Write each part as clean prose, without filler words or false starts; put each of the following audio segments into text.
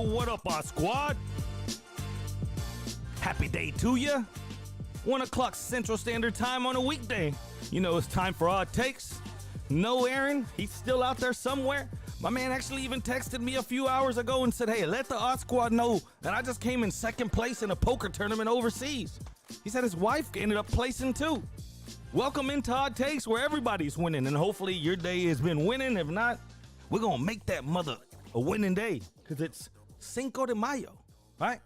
What up, our squad? Happy day to ya. 1 o'clock Central Standard Time on a weekday. You know, it's time for Odd Takes. No Aaron, he's still out there somewhere. My man actually even texted me a few hours ago and said, hey, let the Odd Squad know that I just came in second place in a poker tournament overseas. He said his wife ended up placing too. Welcome into Odd Takes, where everybody's winning, and hopefully your day has been winning. If not, we're gonna make that mother a winning day, because it's Cinco de Mayo, right?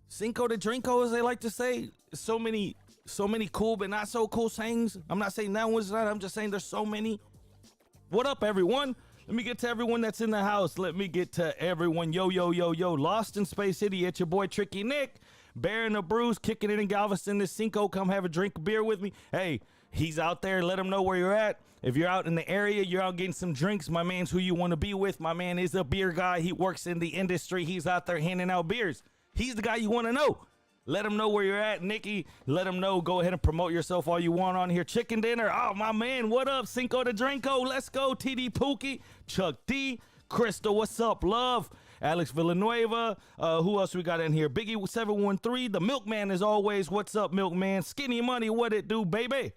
Cinco de Drinko, as they like to say. So many cool but not so cool sayings. I'm not saying that one's not, I'm just saying there's so many. What up, everyone? Let me get to everyone that's in the house. Let me get to everyone. Yo, Lost in Space City. It's your boy Tricky Nick. Bearing the Bruise, kicking it in Galveston. This Cinco, come have a drink of beer with me. Hey, he's out there. Let him know where you're at. If you're out in the area, you're out getting some drinks, my man's who you want to be with. My man is a beer guy. He works in the industry. He's out there handing out beers. He's the guy you want to know. Let him know where you're at, Nikki. Let him know. Go ahead and promote yourself all you want on here. Chicken dinner. Oh, my man. What up? Cinco de Drinko. Let's go. TD Pookie. Chuck D. Crystal. What's up? Love. Alex Villanueva. Who else we got in here? Biggie 713. The Milkman as always. What's up, Milkman? Skinny Money. What it do, baby?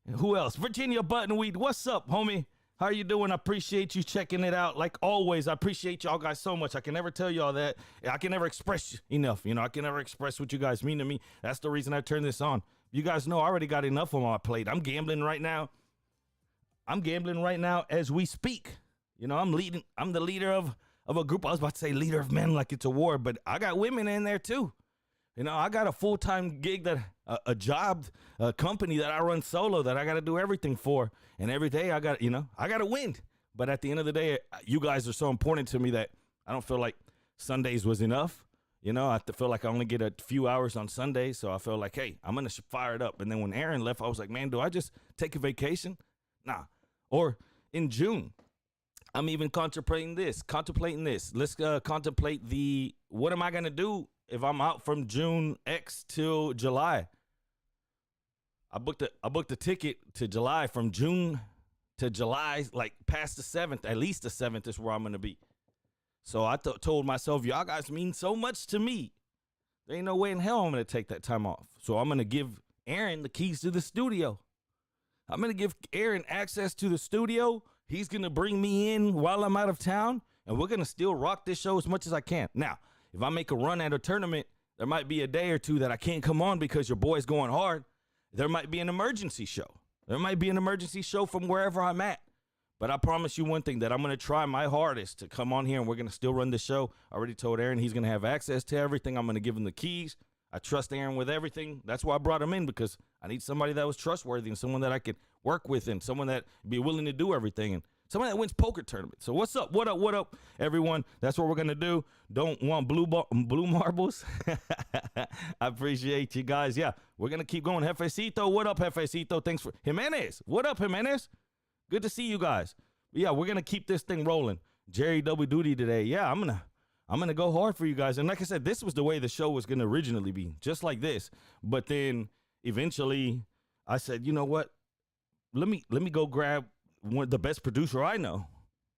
And who else? Virginia Buttonweed. What's up, homie? How you doing? I appreciate you checking it out. Like always, I appreciate y'all guys so much. I can never tell y'all that. I can never express enough. You know, I can never express what you guys mean to me. That's the reason I turned this on. You guys know I already got enough on my plate. I'm gambling right now. I'm gambling right now as we speak. You know, I'm the leader of a group. I was about to say leader of men like it's a war, but I got women in there too. You know, I got a full-time gig, that a job, a company that I run solo, that I got to do everything for. And every day I got to win. But at the end of the day, you guys are so important to me that I don't feel like Sundays was enough. You know, I feel like I only get a few hours on Sundays. So I feel like, hey, I'm going to fire it up. And then when Aaron left, I was like, man, do I just take a vacation? Nah. Or in June, I'm even contemplating this. Let's contemplate what am I going to do if I'm out from June X till July? I booked a ticket to July, from June to July, like past the 7th, at least the 7th is where I'm going to be. So I told myself, y'all guys mean so much to me. There ain't no way in hell I'm going to take that time off. So I'm going to give Aaron the keys to the studio. I'm going to give Aaron access to the studio. He's going to bring me in while I'm out of town, and we're going to still rock this show as much as I can. Now, if I make a run at a tournament, there might be a day or two that I can't come on because your boy's going hard. There might be an emergency show. There might be an emergency show from wherever I'm at. But I promise you one thing, that I'm going to try my hardest to come on here, and we're going to still run the show. I already told Aaron he's going to have access to everything. I'm going to give him the keys. I trust Aaron with everything. That's why I brought him in, because I need somebody that was trustworthy and someone that I could work with and someone that be willing to do everything, and someone that wins poker tournaments. So what's up? What up, everyone? That's what we're going to do. Don't want blue marbles? I appreciate you guys. Yeah, we're going to keep going. Jefecito, what up, Jefecito? Thanks for Jimenez. What up, Jimenez? Good to see you guys. But yeah, we're going to keep this thing rolling. Jerry double duty today. Yeah, I'm going to go hard for you guys. And like I said, this was the way the show was going to originally be, just like this. But then eventually I said, you know what? Let me go grab the best producer I know,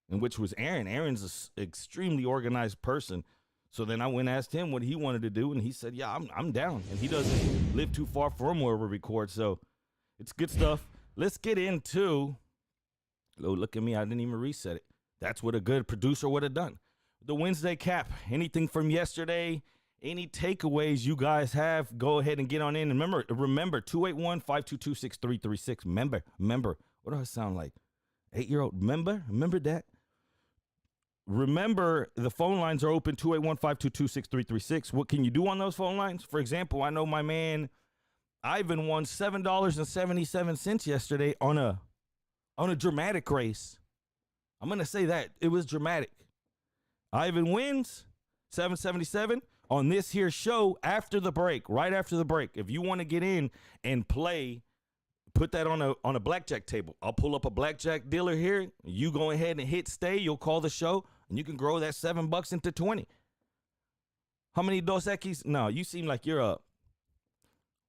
and which was Aaron. Aaron's an extremely organized person. So then I went and asked him what he wanted to do, and he said, yeah, I'm down. And he doesn't live too far from where we record, so it's good stuff. Let's get into, oh, look at me, I didn't even reset it. That's what a good producer would have done. The Wednesday cap, anything from yesterday, any takeaways you guys have, go ahead and get on in. And remember 281-522-6336. Remember, what do I sound like? 8-year-old remember that. Remember, the phone lines are open, 281-522-6336. What can you do on those phone lines? For example, I know my man Ivan won $7.77 yesterday on a dramatic race. I'm gonna say that it was dramatic. Ivan wins $7.77 on this here show after the break, right after the break. If you want to get in and play, put that on a blackjack table. I'll pull up a blackjack dealer here. You go ahead and hit stay. You'll call the show, and you can grow that $7 into 20. How many Dos Equis? No, you seem like you're a.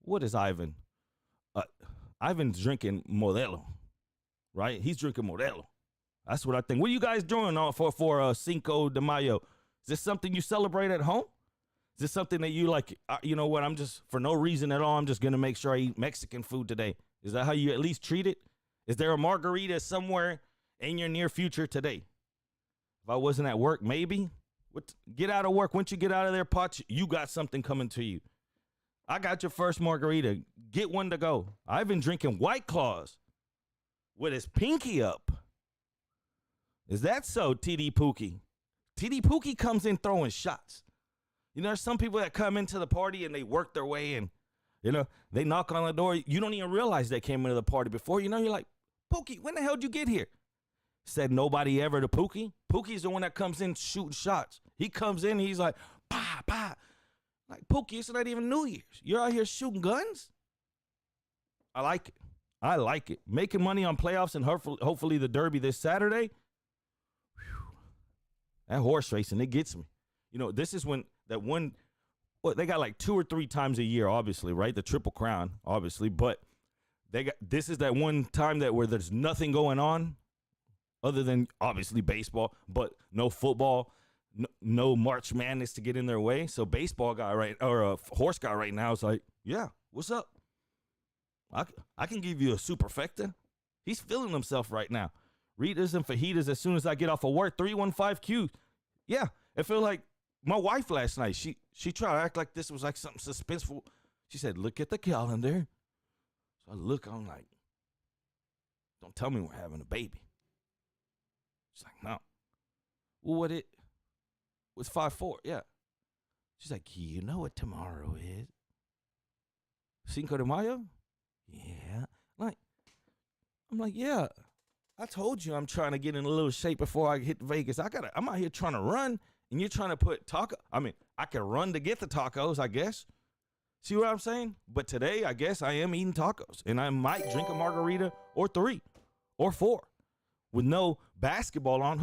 What is Ivan? Ivan's drinking Modelo, right? He's drinking Modelo. That's what I think. What are you guys doing for Cinco de Mayo? Is this something you celebrate at home? Is this something that you like, you know what, I'm just, for no reason at all, I'm just going to make sure I eat Mexican food today. Is that how you at least treat it? Is there a margarita somewhere in your near future today? If I wasn't at work, maybe. Get out of work. Once you get out of there, Potch, you got something coming to you. I got your first margarita. Get one to go. I've been drinking White Claws with his pinky up. Is that so, TD Pookie? TD Pookie comes in throwing shots. You know, there's some people that come into the party and they work their way in. You know, they knock on the door. You don't even realize they came into the party before. You know, you're like, Pookie, when the hell did you get here? Said nobody ever to Pookie. Pookie's the one that comes in shooting shots. He comes in, he's like, bah, bah. Like, Pookie, it's not even New Year's. You're out here shooting guns? I like it. I like it. Making money on playoffs and hopefully the Derby this Saturday. Whew. That horse racing, it gets me. You know, this is when that one, well, they got like 2 or 3 times a year, obviously, right? The Triple Crown, obviously. But this is that one time that where there's nothing going on other than, obviously, baseball, but no football. No March Madness to get in their way. So baseball guy or a horse guy right now is like, yeah, what's up? I can give you a superfecta. He's feeling himself right now. Ritas and fajitas as soon as I get off of work. 315Q. Yeah, it felt like my wife last night. She tried to act like this was like something suspenseful. She said, look at the calendar. So I look, I'm like, don't tell me we're having a baby. She's like, no. Well, what it was 5-4, yeah. She's like, you know what tomorrow is? Cinco de Mayo? Yeah. I'm like, yeah. I told you I'm trying to get in a little shape before I hit Vegas. I'm out here trying to run, and you're trying to put taco. I mean, I can run to get the tacos, I guess. See what I'm saying? But today, I guess I am eating tacos, and I might drink a margarita or 3 or 4 with no basketball on.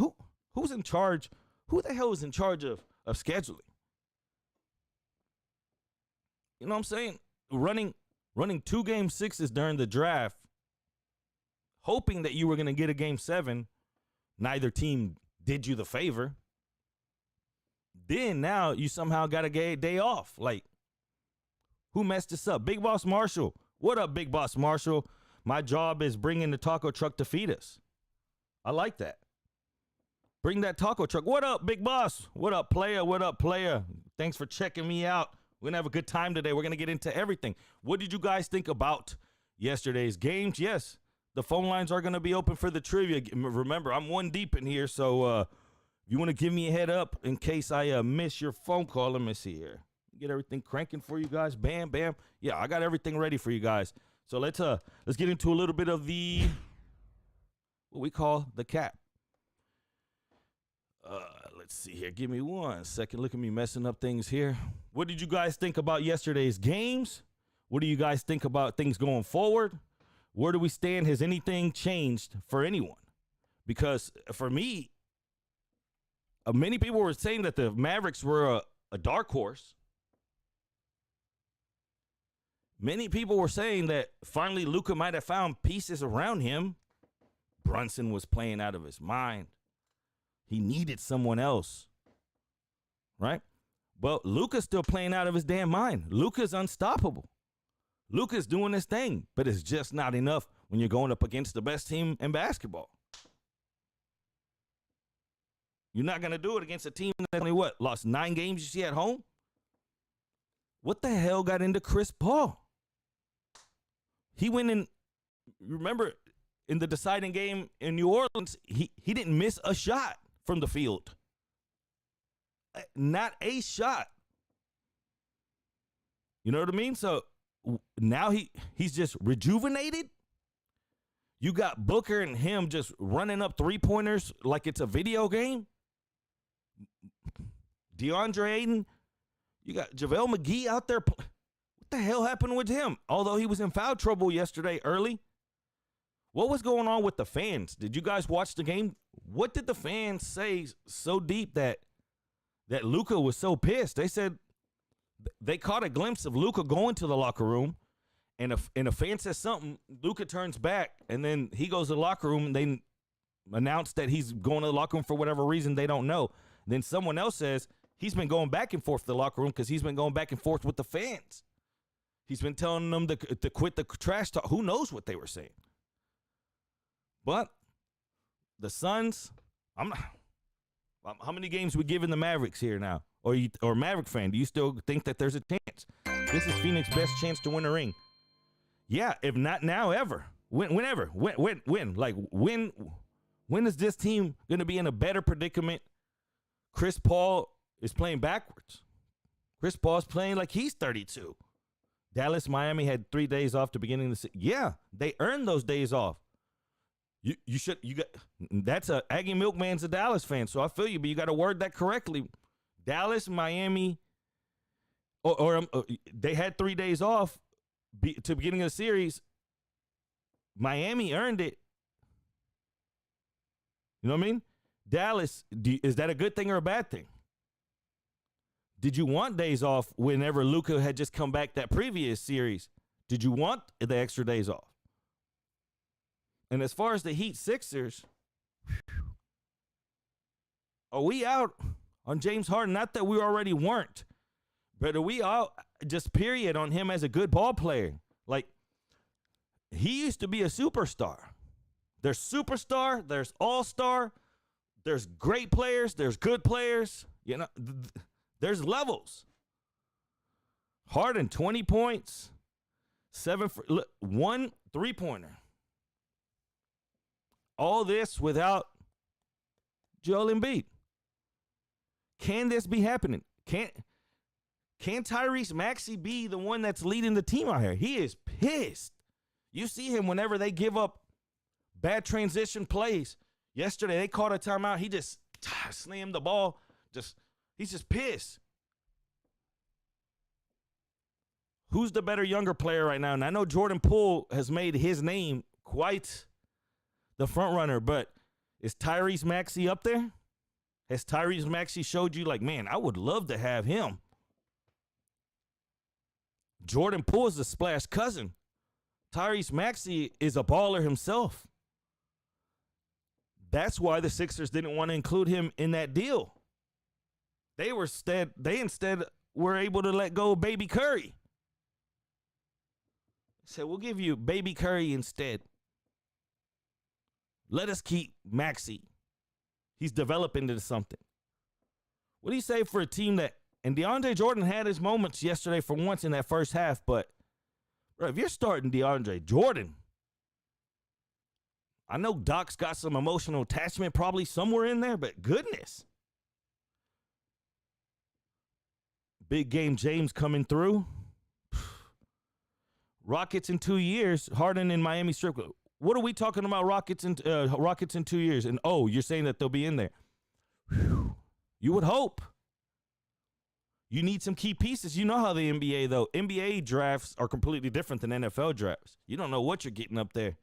Who's in charge? Who the hell is in charge of scheduling? You know what I'm saying? Running 2 game 6s during the draft, hoping that you were going to get a game 7. Neither team did you the favor. Then now you somehow got a day off. Like, who messed this up? Big Boss Marshall. What up, Big Boss Marshall? My job is bringing the taco truck to feed us. I like that. Bring that taco truck. What up, Big Boss? What up, player? What up, player? Thanks for checking me out. We're going to have a good time today. We're going to get into everything. What did you guys think about yesterday's games? Yes, the phone lines are going to be open for the trivia. Remember, I'm 1 deep in here, so if you want to give me a head up in case I miss your phone call, let me see here. Get everything cranking for you guys. Bam, bam. Yeah, I got everything ready for you guys. So let's get into a little bit of the what we call the cap. Let's see here. Give me 1 second. Look at me messing up things here. What did you guys think about yesterday's games? What do you guys think about things going forward? Where do we stand? Has anything changed for anyone? Because for me, many people were saying that the Mavericks were a dark horse. Many people were saying that finally Luka might have found pieces around him. Brunson was playing out of his mind. He needed someone else, right? But Luka's still playing out of his damn mind. Luka's unstoppable. Luka's doing his thing, but it's just not enough when you're going up against the best team in basketball. You're not going to do it against a team that only, lost 9 games you see at home? What the hell got into Chris Paul? He went in, remember, in the deciding game in New Orleans, he didn't miss a shot from the field. Not a shot. You know what I mean? So now he's just rejuvenated. You got Booker and him just running up 3-pointers like it's a video game. DeAndre Ayton, you got JaVale McGee out there. What the hell happened with him? Although he was in foul trouble yesterday early. What was going on with the fans? Did you guys watch the game? What did the fans say so deep that Luka was so pissed? They said they caught a glimpse of Luka going to the locker room, and a fan says something, Luka turns back, and then he goes to the locker room, and they announce that he's going to the locker room for whatever reason they don't know. Then someone else says he's been going back and forth to the locker room because he's been going back and forth with the fans. He's been telling them to quit the trash talk. Who knows what they were saying? But the Suns, how many games we giving the Mavericks here now? Or Maverick fan, do you still think that there's a chance? This is Phoenix's best chance to win a ring. Yeah, if not now, ever. Whenever. When? Like, when is this team going to be in a better predicament? Chris Paul is playing backwards. Chris Paul's playing like he's 32. Dallas, Miami had 3 days off to beginning of the season. Yeah, they earned those days off. That's a Aggie Milkman's a Dallas fan, so I feel you, but you got to word that correctly. Dallas, Miami, they had 3 days off to beginning of the series. Miami earned it. You know what I mean? Dallas, is that a good thing or a bad thing? Did you want days off whenever Luka had just come back that previous series? Did you want the extra days off? And as far as the Heat Sixers, are we out on James Harden? Not that we already weren't, but are we out just period on him as a good ball player? Like, he used to be a superstar. There's superstar, there's all-star, there's great players, there's good players. You know, there's levels. Harden, 20 points, 1 3-pointer. All this without Joel Embiid. Can this be happening? Can Tyrese Maxey be the one that's leading the team out here? He is pissed. You see him whenever they give up bad transition plays. Yesterday, they called a timeout. He just slammed the ball. He's just pissed. Who's the better younger player right now? And I know Jordan Poole has made his name quite the front runner, but is Tyrese Maxey up there? Has Tyrese Maxey showed you, like, man, I would love to have him? Jordan Poole is a splash cousin. Tyrese Maxey is a baller himself. That's why the Sixers didn't want to include him in that deal. They instead were able to let go of Baby Curry. Said, we'll give you Baby Curry instead. Let us keep Maxey. He's developing into something. What do you say for a team that, and DeAndre Jordan had his moments yesterday for once in that first half, but bro, if you're starting DeAndre Jordan, I know Doc's got some emotional attachment probably somewhere in there, but goodness. Big game James coming through. Rockets in 2 years, Harden in Miami Strip. What are we talking about Rockets in 2 years? And, oh, you're saying that they'll be in there. Whew. You would hope. You need some key pieces. You know how the NBA, though. NBA drafts are completely different than NFL drafts. You don't know what you're getting up there.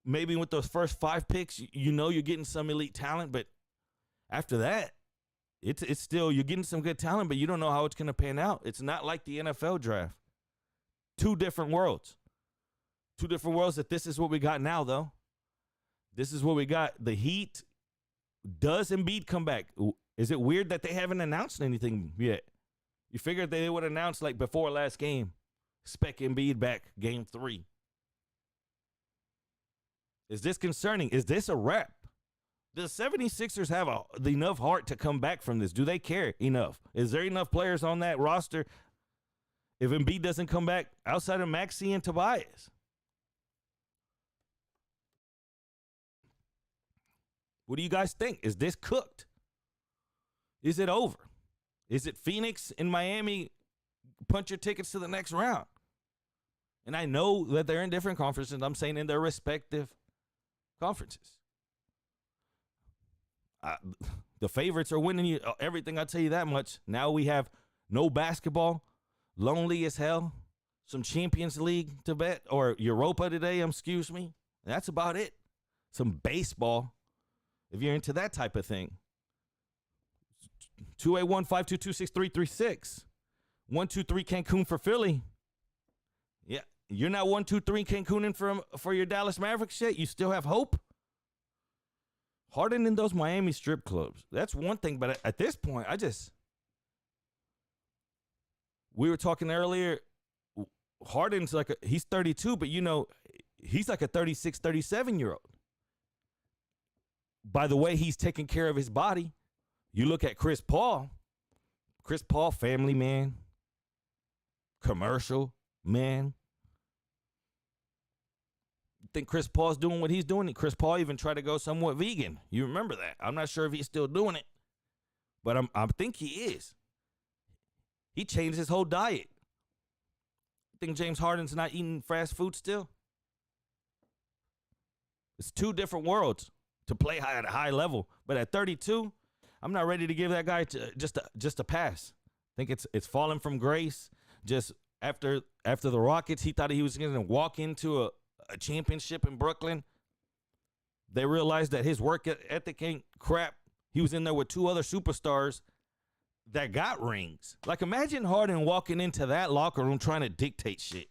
Maybe with those first 5 picks, you know you're getting some elite talent, but after that, it's still, you're getting some good talent, but you don't know how it's going to pan out. It's not like the NFL draft. 2 different worlds. 2 different worlds that this is what we got now, though. This is what we got. The Heat, does Embiid come back? Is it weird that they haven't announced anything yet? You figured they would announce like before last game. Spec Embiid back, game 3. Is this concerning? Is this a wrap? Does 76ers have enough heart to come back from this? Do they care enough? Is there enough players on that roster if Embiid doesn't come back outside of Maxey and Tobias? What do you guys think? Is this cooked? Is it over? Is it Phoenix and Miami punch your tickets to the next round? And I know that they're in different conferences. I'm saying in their respective conferences. The favorites are winning you everything, I'll tell you that much. Now we have no basketball, lonely as hell, some Champions League to bet, or Europa today, excuse me. That's about it. Some baseball, if you're into that type of thing. 281-522-6336. 123 Cancun for Philly. Yeah, you're not 123 Cancun for your Dallas Mavericks yet? You still have hope? Harden in those Miami strip clubs. That's one thing, but at this point, we were talking earlier, Harden's he's 32, but he's like a 36, 37-year-old. By the way he's taking care of his body. You look at Chris Paul, family man, commercial man. You think Chris Paul's doing what he's doing? Chris Paul even tried to go somewhat vegan. You remember that. I'm not sure if he's still doing it, but I think he is. He changed his whole diet. Think James Harden's not eating fast food still? It's two different worlds to play at a high level. But at 32, I'm not ready to give that guy just a pass. I think it's falling from grace. Just after the Rockets, he thought he was going to walk into a championship in Brooklyn. They realized that his work ethic ain't crap. He was in there with two other superstars that got rings. Like, imagine Harden walking into that locker room trying to dictate shit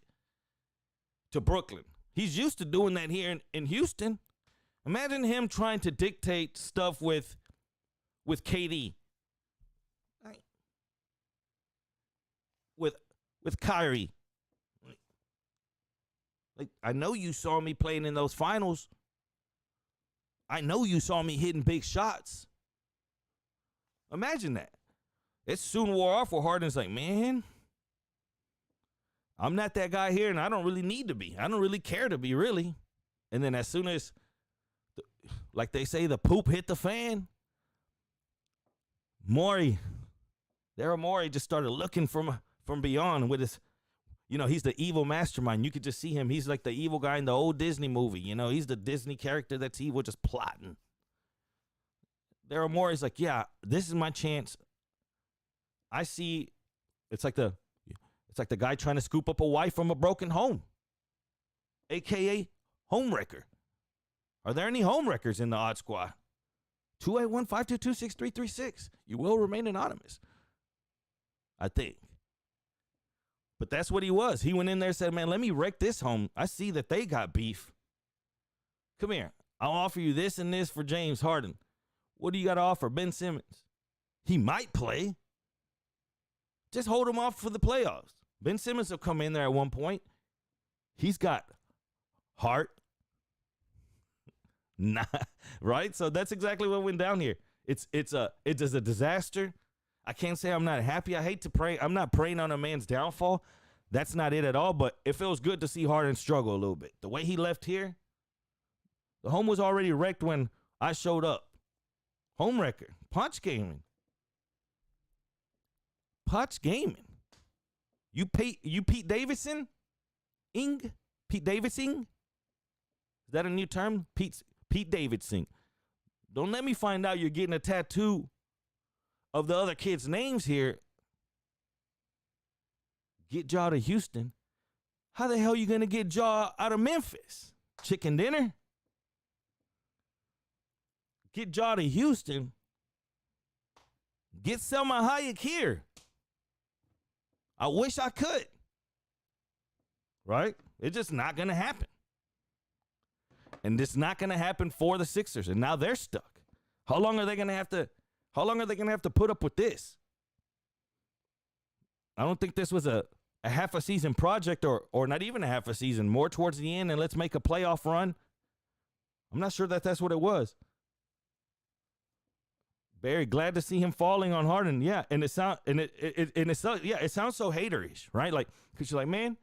to Brooklyn. He's used to doing that here in Houston. Imagine him trying to dictate stuff with KD. With Kyrie. Like, I know you saw me playing in those finals. I know you saw me hitting big shots. Imagine that. It soon wore off where Harden's like, man, I'm not that guy here, and I don't really need to be. I don't really care to be, really. And then as soon as, like they say, the poop hit the fan, Daryl Morey just started looking from beyond with his, he's the evil mastermind. You could just see him. He's like the evil guy in the old Disney movie. He's the Disney character that's evil, just plotting. Daryl Morey's like, yeah, this is my chance. I see, it's like the guy trying to scoop up a wife from a broken home, a.k.a. homewrecker. Are there any homewreckers in the Odd Squad? 281-522-6336. You will remain anonymous, I think. But that's what he was. He went in there and said, man, let me wreck this home. I see that they got beef. Come here. I'll offer you this and this for James Harden. What do you got to offer? Ben Simmons. He might play. Just hold him off for the playoffs. Ben Simmons will come in there at one point. He's got heart. Nah, right? So that's exactly what went down here. It is a disaster. I can't say I'm not happy. I hate to pray. I'm not praying on a man's downfall. That's not it at all. But it feels good to see Harden struggle a little bit. The way he left here, the home was already wrecked when I showed up. Home wrecker. Punch gaming. Potch gaming. You Pete Davidson? Pete Davidson? Is that a new term? Pete Davidson. Don't let me find out you're getting a tattoo of the other kids' names here. Get Ja to Houston. How the hell you gonna get Ja out of Memphis? Chicken dinner? Get Ja to Houston. Get Selma Hayek here. I wish I could. Right? It's just not going to happen. And it's not going to happen for the Sixers. And now they're stuck. How long are they going to have to put up with this? I don't think this was a half a season project or not even a half a season, more towards the end and let's make a playoff run. I'm not sure that's what it was. Very glad to see him falling on Harden. Yeah, and it sounds so haterish, right? Like, because you're like, man,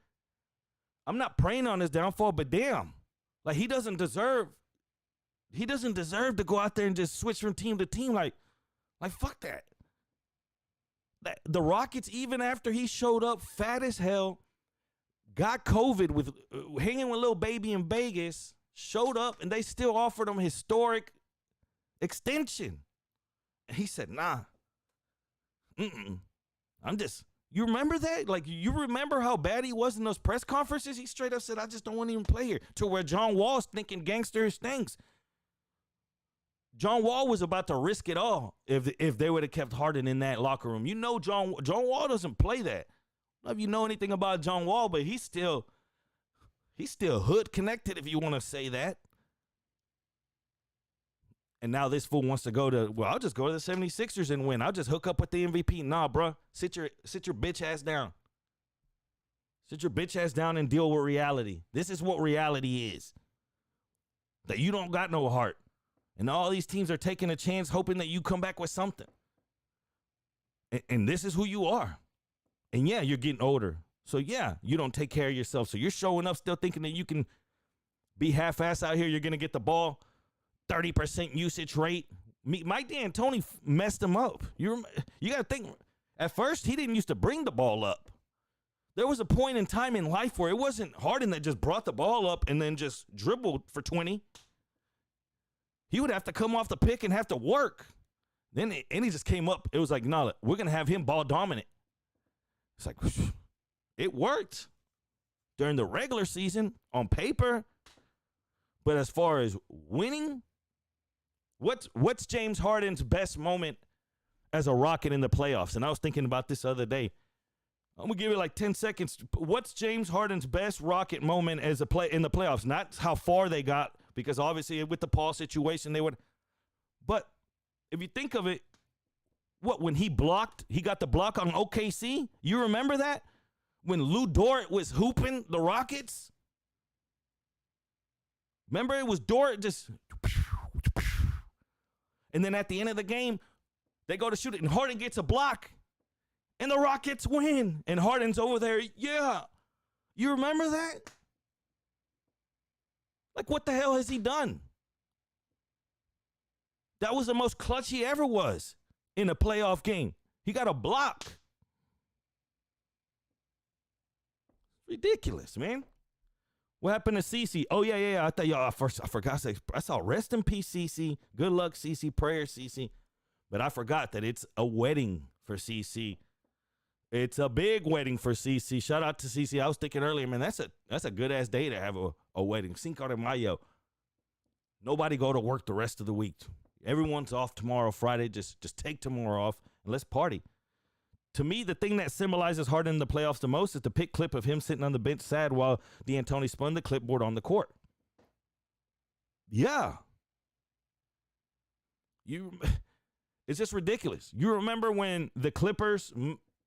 I'm not praying on his downfall, but damn, like he doesn't deserve to go out there and just switch from team to team. Like fuck that. The Rockets, even after he showed up fat as hell, got COVID with hanging with little baby in Vegas, showed up, and they still offered him historic extension. He said, nah, you remember that? Like, you remember how bad he was in those press conferences? He straight up said, I just don't want to even play here. To where John Wall's thinking gangster stinks. John Wall was about to risk it all if they would have kept Harden in that locker room. John Wall doesn't play that. I don't know if you know anything about John Wall, but he's still hood connected, if you want to say that. And now this fool wants to go to, well, I'll just go to the 76ers and win. I'll just hook up with the MVP. Nah, bro. Sit your bitch ass down. Sit your bitch ass down and deal with reality. This is what reality is. That you don't got no heart. And all these teams are taking a chance hoping that you come back with something. And this is who you are. And yeah, you're getting older. So yeah, you don't take care of yourself. So you're showing up still thinking that you can be half-ass out here. You're going to get the ball 30% usage rate. Mike D'Antoni messed him up. You got to think, at first, he didn't used to bring the ball up. There was a point in time in life where it wasn't Harden that just brought the ball up and then just dribbled for 20. He would have to come off the pick and have to work. And he just came up. It was like, no, we're going to have him ball dominant. It's like, it worked during the regular season on paper. But as far as winning, what's James Harden's best moment as a Rocket in the playoffs? And I was thinking about this the other day. I'm going to give it like 10 seconds. What's James Harden's best Rocket moment as in the playoffs? Not how far they got, because obviously with the Paul situation, they would. But if you think of it, when he got the block on OKC? You remember that? When Lou Dort was hooping the Rockets? Remember, it was Dort just. And then at the end of the game, they go to shoot it, and Harden gets a block. And the Rockets win. And Harden's over there. Yeah. You remember that? Like, what the hell has he done? That was the most clutch he ever was in a playoff game. He got a block. Ridiculous, man. What happened to CC? Oh, yeah. I thought y'all, I forgot to say, I saw rest in peace, CC. Good luck, CC. Prayers, CC. But I forgot that it's a wedding for CC. It's a big wedding for CC. Shout out to CC. I was thinking earlier, man, that's a good ass day to have a wedding. Cinco de Mayo. Nobody go to work the rest of the week. Everyone's off tomorrow, Friday. Just take tomorrow off and let's party. To me, the thing that symbolizes Harden in the playoffs the most is the pick clip of him sitting on the bench sad while D'Antoni spun the clipboard on the court. Yeah. It's just ridiculous. You remember when the Clippers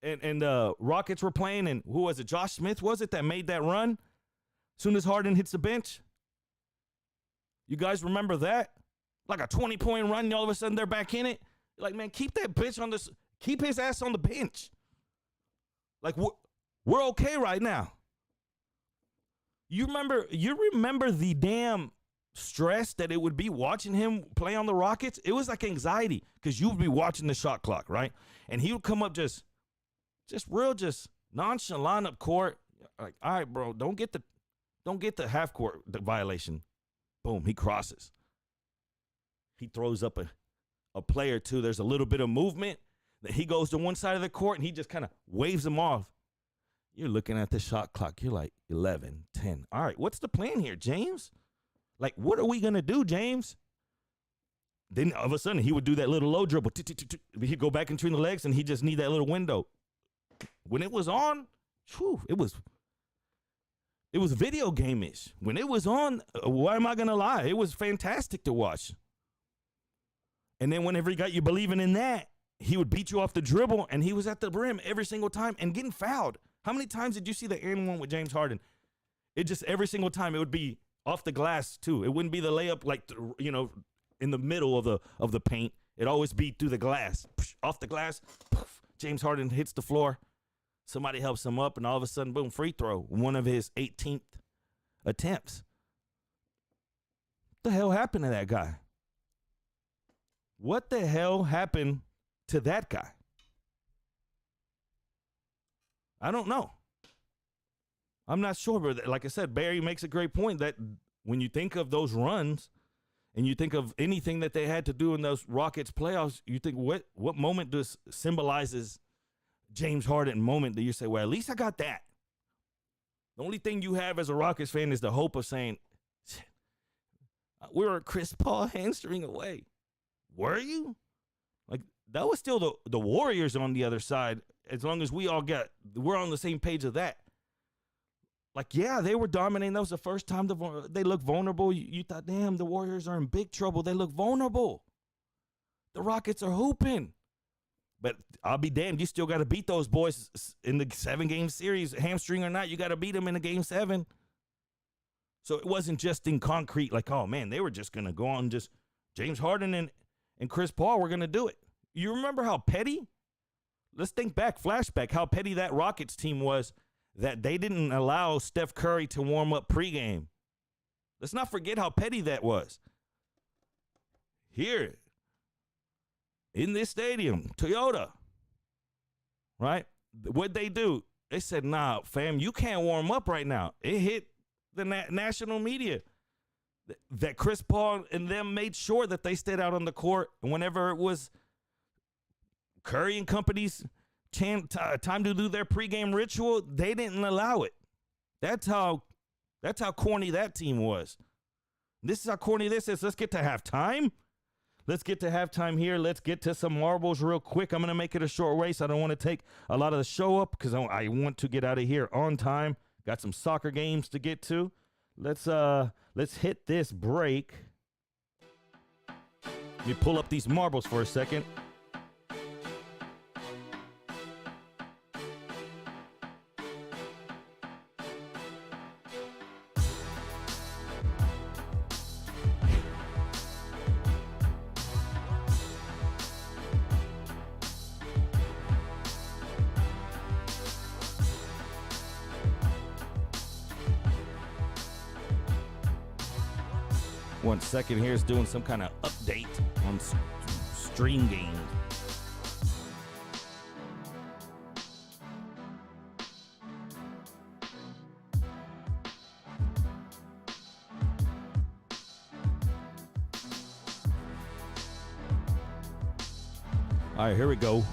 and the Rockets were playing, and who was it? Josh Smith, was it, that made that run? As soon as Harden hits the bench? You guys remember that? Like a 20-point run, and all of a sudden they're back in it. Like, man, keep that bitch on this. Keep his ass on the bench. Like, we're okay right now. You remember the damn stress that it would be watching him play on the Rockets? It was like anxiety, because you would be watching the shot clock, right? And he would come up just nonchalant up court. Like, all right, bro, don't get the half court violation. Boom, he crosses. He throws up a play or two. There's a little bit of movement. He goes to one side of the court, and he just kind of waves them off. You're looking at the shot clock. You're like, 11, 10. All right, what's the plan here, James? Like, what are we going to do, James? Then all of a sudden, he would do that little low dribble. He'd go back in between the legs, and he just need that little window. When it was on, it was video game-ish. When it was on, why am I going to lie? It was fantastic to watch. And then whenever he got you believing in that, he would beat you off the dribble, and he was at the rim every single time and getting fouled. How many times did you see the and one with James Harden? It just every single time it would be off the glass too. It wouldn't be the layup like, you know, in the middle of the paint. It'd always be through the glass. Off the glass, James Harden hits the floor. Somebody helps him up, and all of a sudden, boom, free throw. One of his 18th attempts. What the hell happened to that guy? What the hell happened to that guy? I don't know. I'm not sure, but like I said, Barry makes a great point that when you think of those runs and you think of anything that they had to do in those Rockets playoffs, you think what moment symbolizes James Harden moment that you say, well, at least I got that. The only thing you have as a Rockets fan is the hope of saying, we were a Chris Paul hamstring away. Were you? Like, that was still the Warriors on the other side. As long as we're on the same page of that. Like, yeah, they were dominating. That was the first time they looked vulnerable. You thought, damn, the Warriors are in big trouble. They look vulnerable. The Rockets are hooping. But I'll be damned, you still got to beat those boys in the 7-game series. Hamstring or not, you got to beat them in a game 7. So it wasn't just in concrete, like, oh, man, they were just going to go on just James Harden and Chris Paul were going to do it. You remember how petty? Let's think back, flashback, how petty that Rockets team was that they didn't allow Steph Curry to warm up pregame. Let's not forget how petty that was. Here, in this stadium, Toyota, right? What'd they do? They said, nah, fam, you can't warm up right now. It hit the national media that Chris Paul and them made sure that they stayed out on the court. And whenever it was Curry and company's time to do their pregame ritual, they didn't allow it. That's how corny that team was. This is how corny this is. Let's get to halftime. Let's get to halftime here. Let's get to some marbles real quick. I'm going to make it a short race. I don't want to take a lot of the show up because I want to get out of here on time. Got some soccer games to get to. Let's hit this break. Let me pull up these marbles for a second. One second here is doing some kind of update on stream games. All right, here we go.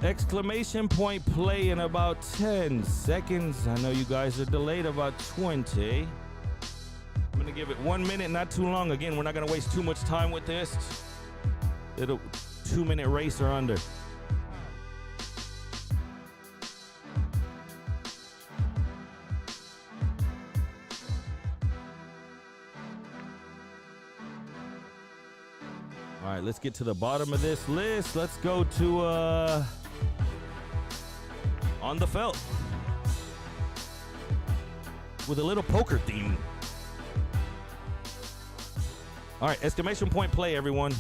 Exclamation point play in about 10 seconds. I know you guys are delayed about 20. I'm going to give it 1 minute, not too long. Again, we're not going to waste too much time with this. It'll 2-minute race or under. All right, let's get to the bottom of this list. Let's go to On the Felt with a little poker theme. All right, exclamation point play, everyone.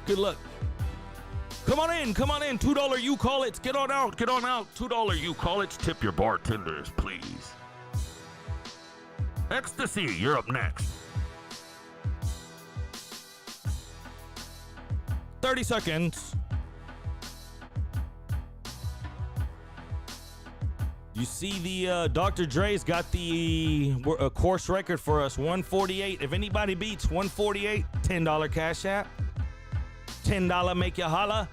Good luck. Come on in, $2 you call it. Get on out, $2 you call it. Tip your bartenders, please. Ecstasy, you're up next. 30 seconds. You see the Dr. Dre's got the course record for us, 148. If anybody beats 148, $10 cash app. $10 make you holla.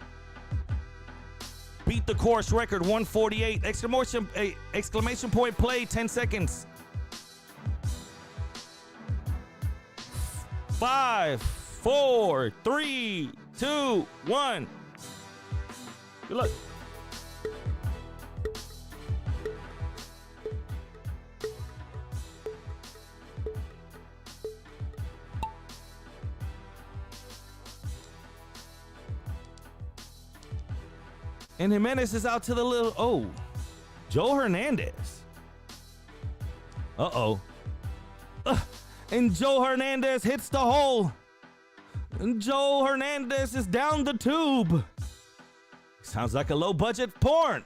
Beat the course record, 148. Exclamation point play, 10 seconds. 5, 4, 3, 2, 1. Good luck. And Jimenez is out to the little, Joe Hernandez. And Joe Hernandez hits the hole. And Joe Hernandez is down the tube. Sounds like a low budget porn.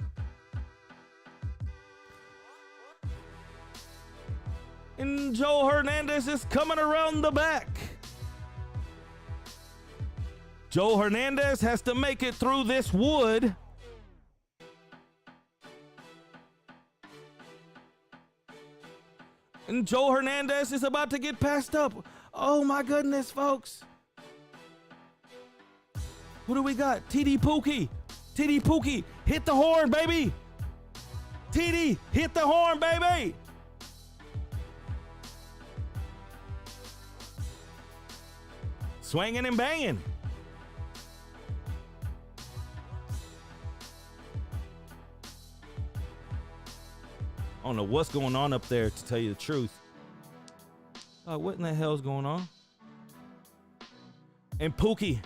And Joe Hernandez is coming around the back. Joe Hernandez has to make it through this wood. And Joe Hernandez is about to get passed up. Oh my goodness, folks. Who do we got? TD Pookie. TD Pookie, hit the horn, baby. TD, hit the horn, baby. Swinging and banging. I don't know what's going on up there, to tell you the truth. What in the hell's going on? And Pookie.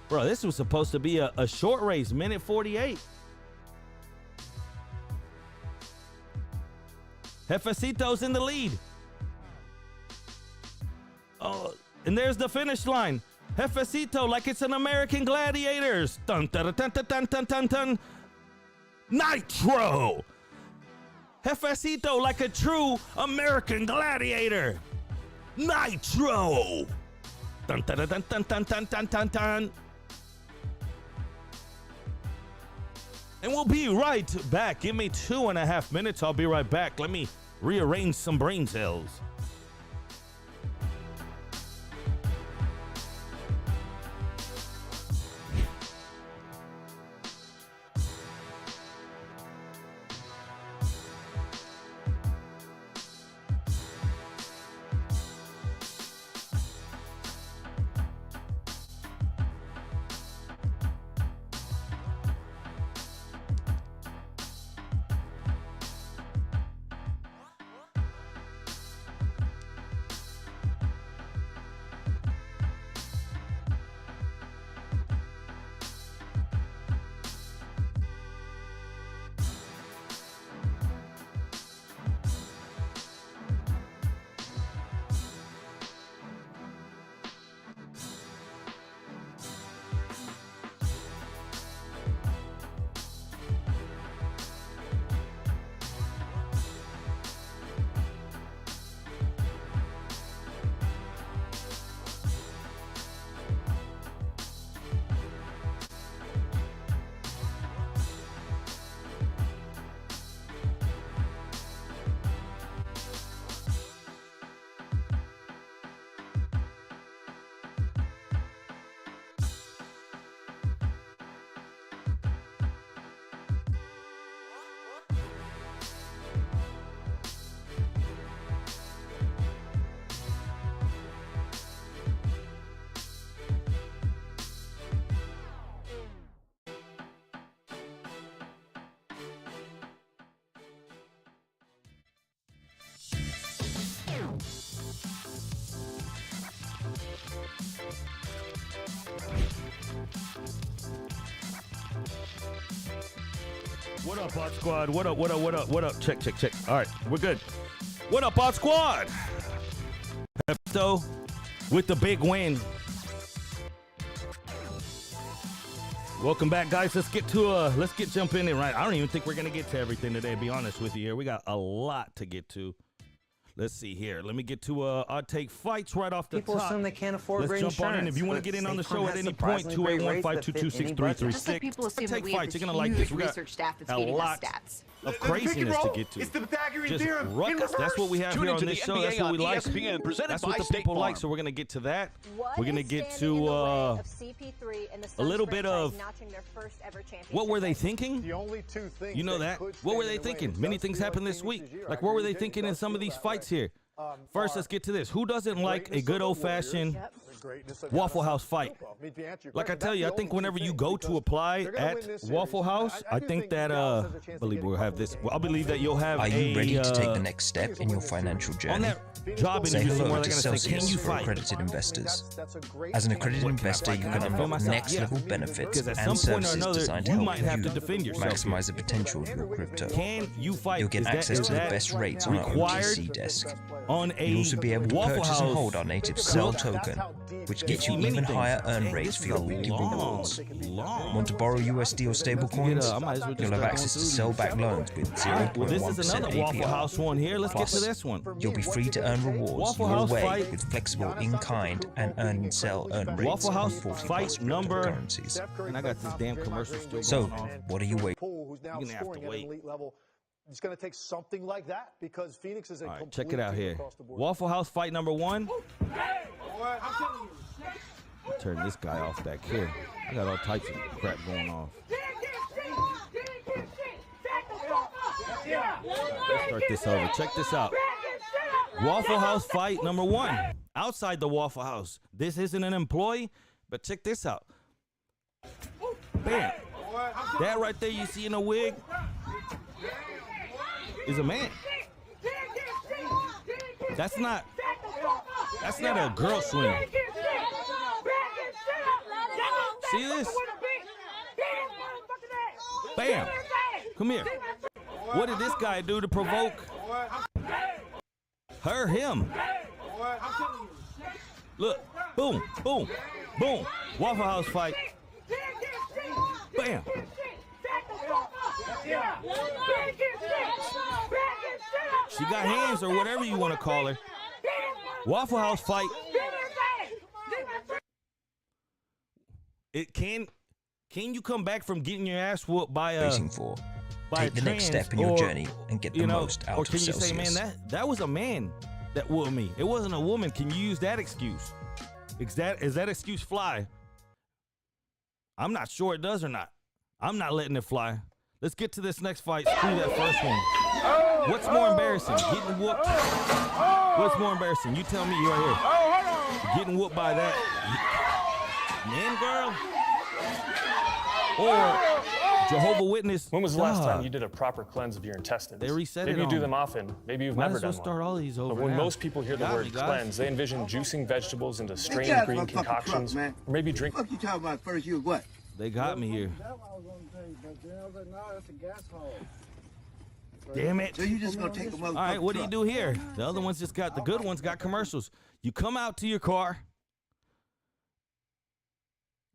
Bro, this was supposed to be a short race, minute 48. Jefecito's in the lead. Oh, and there's the finish line. Jefecito like it's an American Gladiators. Dun, dun, dun, dun, dun, dun, dun, dun. Nitro. Jefecito like a true American Gladiator. Nitro. Dun, dun, dun, dun, dun, dun, dun, dun, dun. And we'll be right back. Give me 2.5 minutes. I'll be right back. Let me rearrange some brain cells. What up, Bot Squad? What up, what up, what up, what up? Check, check, check. All right, we're good. What up, Bot Squad? Manifesto with the big win. Welcome back, guys. Let's get jump in it, right? I don't even think we're gonna get to everything today, to be honest with you here. We got a lot to get to. Let's see here. Let me get to I'll take fights right off the People top. assume they can't afford Let's jump on in. If you want to get in on the show at any point, 281-522-6336. People assume take that we have fights. this You're gonna like this. We got research staff that's a feeding us lot stats. of craziness to get to. It's the Pythagorean Just theorem ruckus. That's what we have Tune here into on this the show. NBA That's what we on like. ESPN, presented That's by what the State people like. Farm. So we're gonna get to that. What We're gonna is get standing in to the way of CP3 and the a little Suns bit franchise of notching their first ever championship what were they win? thinking? The only two things You know that. What were they thinking? Many things happened this week. Like, what were they thinking in some of these fights here? First, let's get to this. Who doesn't like a good old-fashioned Waffle House fight? Like I tell you, I think whenever you go to apply at Waffle House, I think that I believe we'll have this. Well, I believe that you'll have. Are you ready to take the next step in your financial on journey? that job Say interview somewhere? hello They're to gonna say, "Can Celsius you for fight?" accredited investors. As an accredited investor, you can Can I defend unlock myself? next-level Yeah. benefits Because at and some point or services another, designed to you help might have to you defend yourself. maximize the potential of your crypto. Can you fight? You'll get Is that- access is to the that best rates on our required OTC desk. on a You'll also be able to Waffle purchase House and hold our native Cell token, which gets you many even things. higher earn Dang, rates this for is your a weekly long, rewards. long. Want to borrow USD or stable coins? I might as well just You'll have start access to going through sell-back loans with All right, well, this is 0.1% another Waffle APR. House one here. Let's get to Plus, this one. You'll be free to earn rewards Waffle your House way fight. with flexible in-kind and earn-sell earn rates Waffle House on 40 fight plus number. cryptocurrencies. And I got this damn commercial still So, going on. what are you waiting? Who's now You're gonna have to scoring at wait. an elite level. It's going to take something like that because Phoenix is a All right, complete check it out team here. across the board. Waffle House fight number 1. Turn this guy off back here. I got all types of crap going off. start this over. Check this out. Waffle House fight number 1. Outside the Waffle House. This isn't an employee, but check this out. Bam. That right there you see in a wig is a man. That's not a girl swing. See this? Bam. Come here. What did this guy do to provoke him? Look. Boom, boom, boom. Waffle House fight. Bam. She got hands or whatever you want to call her. Waffle House fight. It can you come back from getting your ass whooped by a Waiting for. by Take a the next trans, step in your or, journey and get the most out or of can you Celsius. say, man, that was a man that whooped me. It wasn't a woman. Can you use that excuse? Is that excuse fly? I'm not sure it does or not. I'm not letting it fly. Let's get to this next fight. Screw that first one. What's more embarrassing? Getting whooped? What's more embarrassing? You tell me right here. Getting whooped by that man, girl? Or Jehovah Witness? When was the last God. time you did a proper cleanse of your intestines? They reset Maybe it you do on them often. Maybe you've Might never as well done start one. all these over But when now. most people hear the Got word me, guys. cleanse, they envision juicing vegetables into strange Get out of green my fucking concoctions, truck, man. or maybe drink. What the fuck you talking about first? You was what? They got me here. That one I was gonna tell you, but then I was like, no, that's a gas hole. Damn it. So you just gonna take a motherfucking All right, what do you truck? do here? The other ones just got, the good ones got commercials. You come out to your car,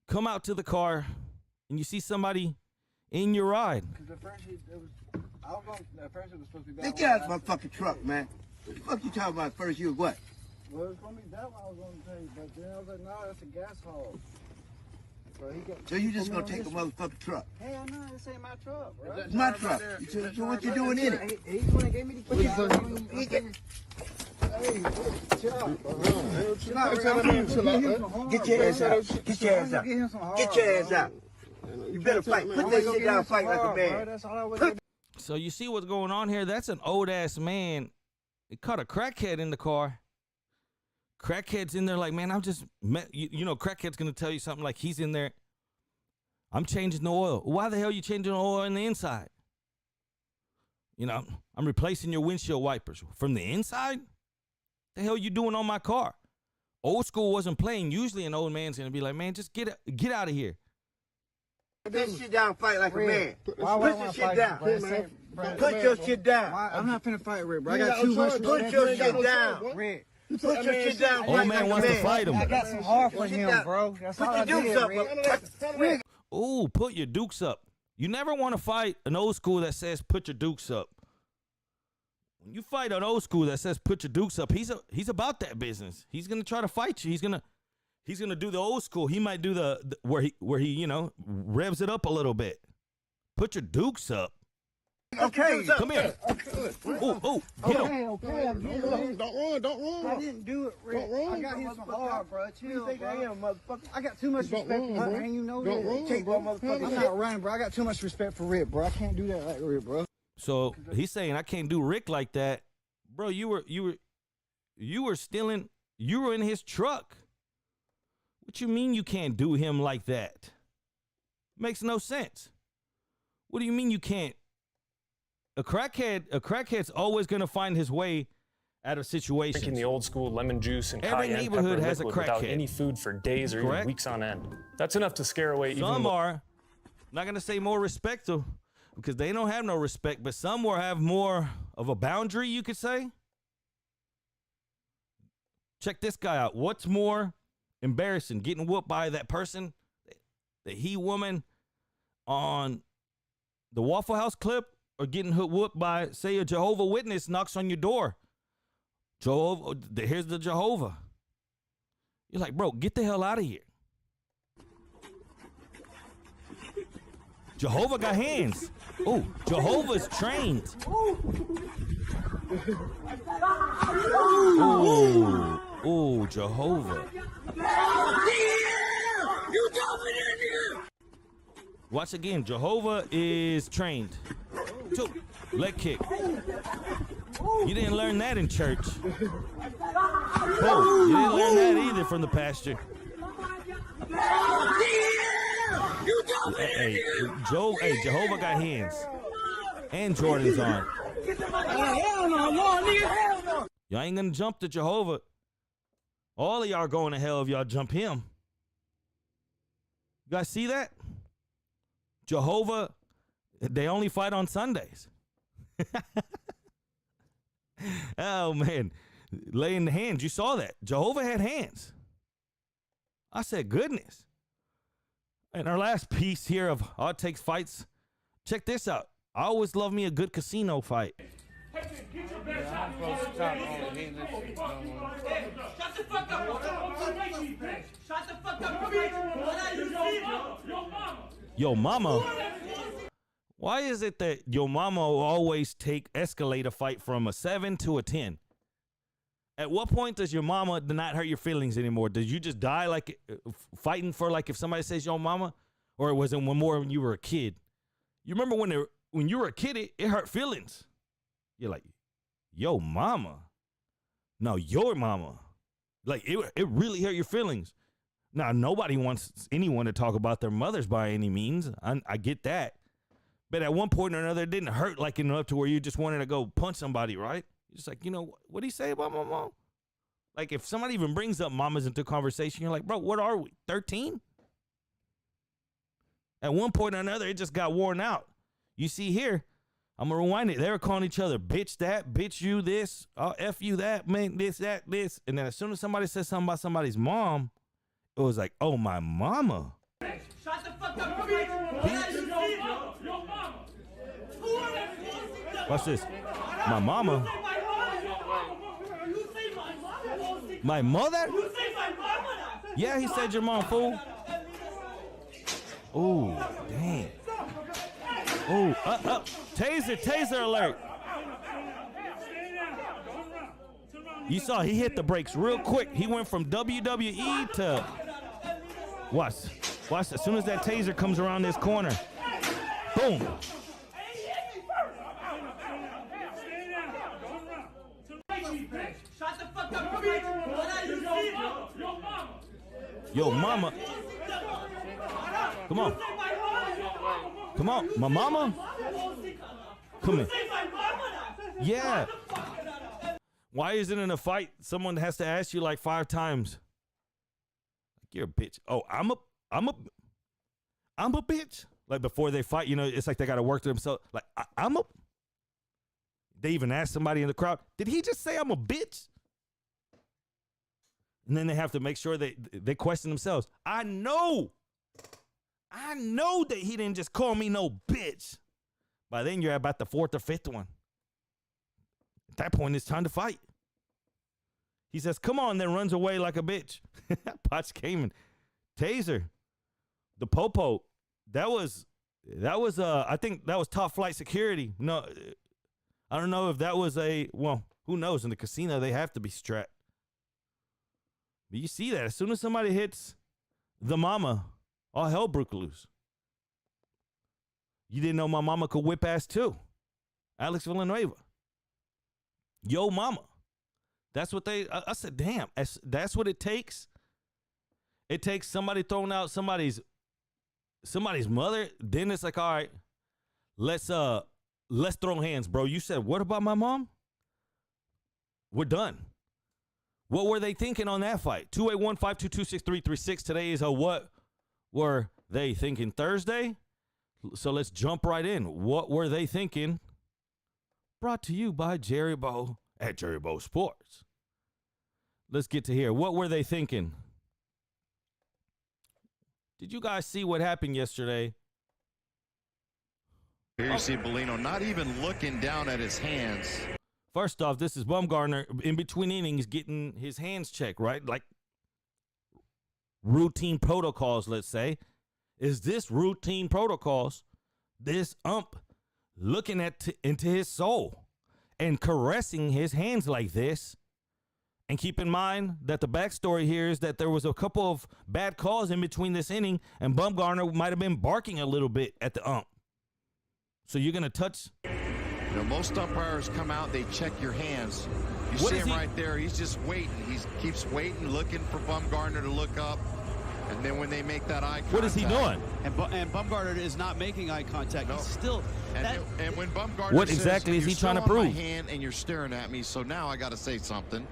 come out to the car, and you see somebody in your ride. Because at first it was, I was gonna, at first it was supposed to be Hey, that get out of one. my fucking truck, man. What the fuck you talking about first? You was what? Well, it was gonna be that one I was gonna tell you, but then I was like, no, that's a gas hole. So he got. So you just put me gonna on take a this- motherfucking truck? Hell no, this ain't my truck, bro. It's my truck. So what you doing in it? He's the one that gave me the key. Hey, chill out, bro. Chill out, bro. Get your ass out. Get your ass out. Get him some hard, Get your ass bro. out. You better fight. Put that shit down. Fight like a Bro, man. that's all I was gonna So you see what's going on here? That's an old ass man. He caught a crackhead in the car. Crackhead's in there like, man, I'm just, you know, crackhead's gonna tell you something like he's in there. I'm changing the oil. Why the hell you changing the oil on the inside? You know, I'm replacing your windshield wipers from the inside. The hell you doing on my car? Old school wasn't playing. Usually an old man's gonna be like, man, just get out of here. Put that shit down. Fight like a man. Why Put I your shit fight down. you, bro? Put your shit down. I'm not finna fight Red, bro. I got too much. Put your shit down. Red. Put your shit down. Old Fight man like a wants to man. fight him. I got some hard for Put your him, down. bro. That's all I Put your did, dukes up. Red. Red. Ooh, put your dukes up. You never want to fight an old school that says put your dukes up. When you fight an old school that says put your dukes up, he's about that business. He's gonna try to fight you. He's gonna do the old school. He might do the where he you know revs it up a little bit. Put your dukes up. Okay. Come here. Oh, hit him. Okay, I'm getting it. Don't run. I didn't do it, Red. Don't run. I got him some hard, bro. You Chill, think I bro. am, motherfucker? I got too much respect run, for bro. him, and you know Don't that. run. Take my motherfucking I'm shit. not running, bro. I got too much respect for Red, bro. I can't do that like Red, bro. So he's saying I can't do Rick like that, bro. You were stealing. You were in his truck. What you mean you can't do him like that? Makes no sense. What do you mean you can't? A crackhead's always gonna find his way out of situations. Drinking the old school lemon juice and Every cayenne neighborhood pepper has a liquid without crackhead. any food for days or Correct. even weeks on end. That's enough to scare away even Some more. are not gonna say more respectful because they don't have no respect, but some will have more of a boundary, you could say. Check this guy out. What's more embarrassing, getting whooped by that person, the he woman on the Waffle House clip, or getting whooped by, say, a Jehovah Witness knocks on your door? Here's the Jehovah. You're like, bro, get the hell out of here. Jehovah got hands. Oh, Jehovah's trained. Ooh, Jehovah. Watch again. Jehovah is trained. Leg kick. You didn't learn that in church. Oh, you didn't learn that either from the pastor. Hey, Jehovah got hands. And Jordan's on. Y'all ain't gonna jump to Jehovah. All of y'all are going to hell if y'all jump him. You guys see that? Jehovah, they only fight on Sundays. Oh, man. Laying the hands. You saw that. Jehovah had hands. I said, goodness. And our last piece here of All It Takes Fights. Check this out. I always love me a good casino fight. Yo, mama. Why is it that your mama will always escalate a fight from a 7 to a 10? At what point does your mama not hurt your feelings anymore? Did you just die like fighting for like if somebody says yo mama? Or was it when you were a kid? You remember when you were a kid, it hurt feelings. You're like, yo mama. No, your mama. Like it really hurt your feelings. Now, nobody wants anyone to talk about their mothers by any means. I get that. But at one point or another, it didn't hurt like enough to where you just wanted to go punch somebody, right? You're just like, you know, what do you say about my mom? Like, if somebody even brings up mamas into conversation, you're like, bro, what are we, 13? At one point or another, it just got worn out. You see here, I'm going to rewind it. They were calling each other, bitch that, bitch you this, F you that, man, this, that, this. And then as soon as somebody says something about somebody's mom, it was like, oh, my mama. Shut the fuck up, bitch. Watch this. My mama. My mother? Yeah, he said your mom, fool. Oh, dang. Oh, taser alert. You saw he hit the brakes real quick. He went from WWE to watch. As soon as that taser comes around this corner, boom. Shut the fuck up, bitch. Yo, mama. Come on. Come on, my mama. Come here. Yeah. Why is it in a fight someone has to ask you like 5 times? Like, you're a bitch. Oh, I'm a bitch. Like before they fight, you know, it's like they got to work to themselves. Like they even ask somebody in the crowd, did he just say I'm a bitch? And then they have to make sure they question themselves. I know that he didn't just call me no bitch. By then you're about the 4th or 5th one. At that point, it's time to fight. He says, come on, then runs away like a bitch. Potts Cayman. Taser. The Popo. That was I think that was top flight security. No, I don't know if that was who knows? In the casino, they have to be strapped. But you see that as soon as somebody hits the mama, all hell broke loose. You didn't know my mama could whip ass too. Alex Villanueva. Yo mama. That's what I said, damn, that's what it takes. It takes somebody throwing out somebody's mother. Then it's like, all right, let's throw hands, bro. You said, what about my mom? We're done. What were they thinking on that fight? 281-522-6336. Today is a What Were They Thinking Thursday. So let's jump right in. What were they thinking? Brought to you by Jerry Bo at Jerry Bo Sports. Let's get to here. What were they thinking? Did you guys see what happened yesterday? Here you see Bellino not even looking down at his hands. First off, this is Bumgarner in between innings getting his hands checked, right? Like routine protocols, let's say. Is this routine protocols? This ump looking into his soul and caressing his hands like this. And keep in mind that the backstory here is that there was a couple of bad calls in between this inning, and Bumgarner might have been barking a little bit at the ump. So you're going to touch You know, most umpires come out, they check your hands. You What see is him he- right there. He's just waiting. He keeps waiting, looking for Bumgarner to look up. And then when they make that eye contact. What is he doing? And Bumgarner is not making eye contact. No. He's still. And when Bumgarner What says, exactly is "You're he trying to still on prove?" My hand and you're staring at me, so now I got to say something.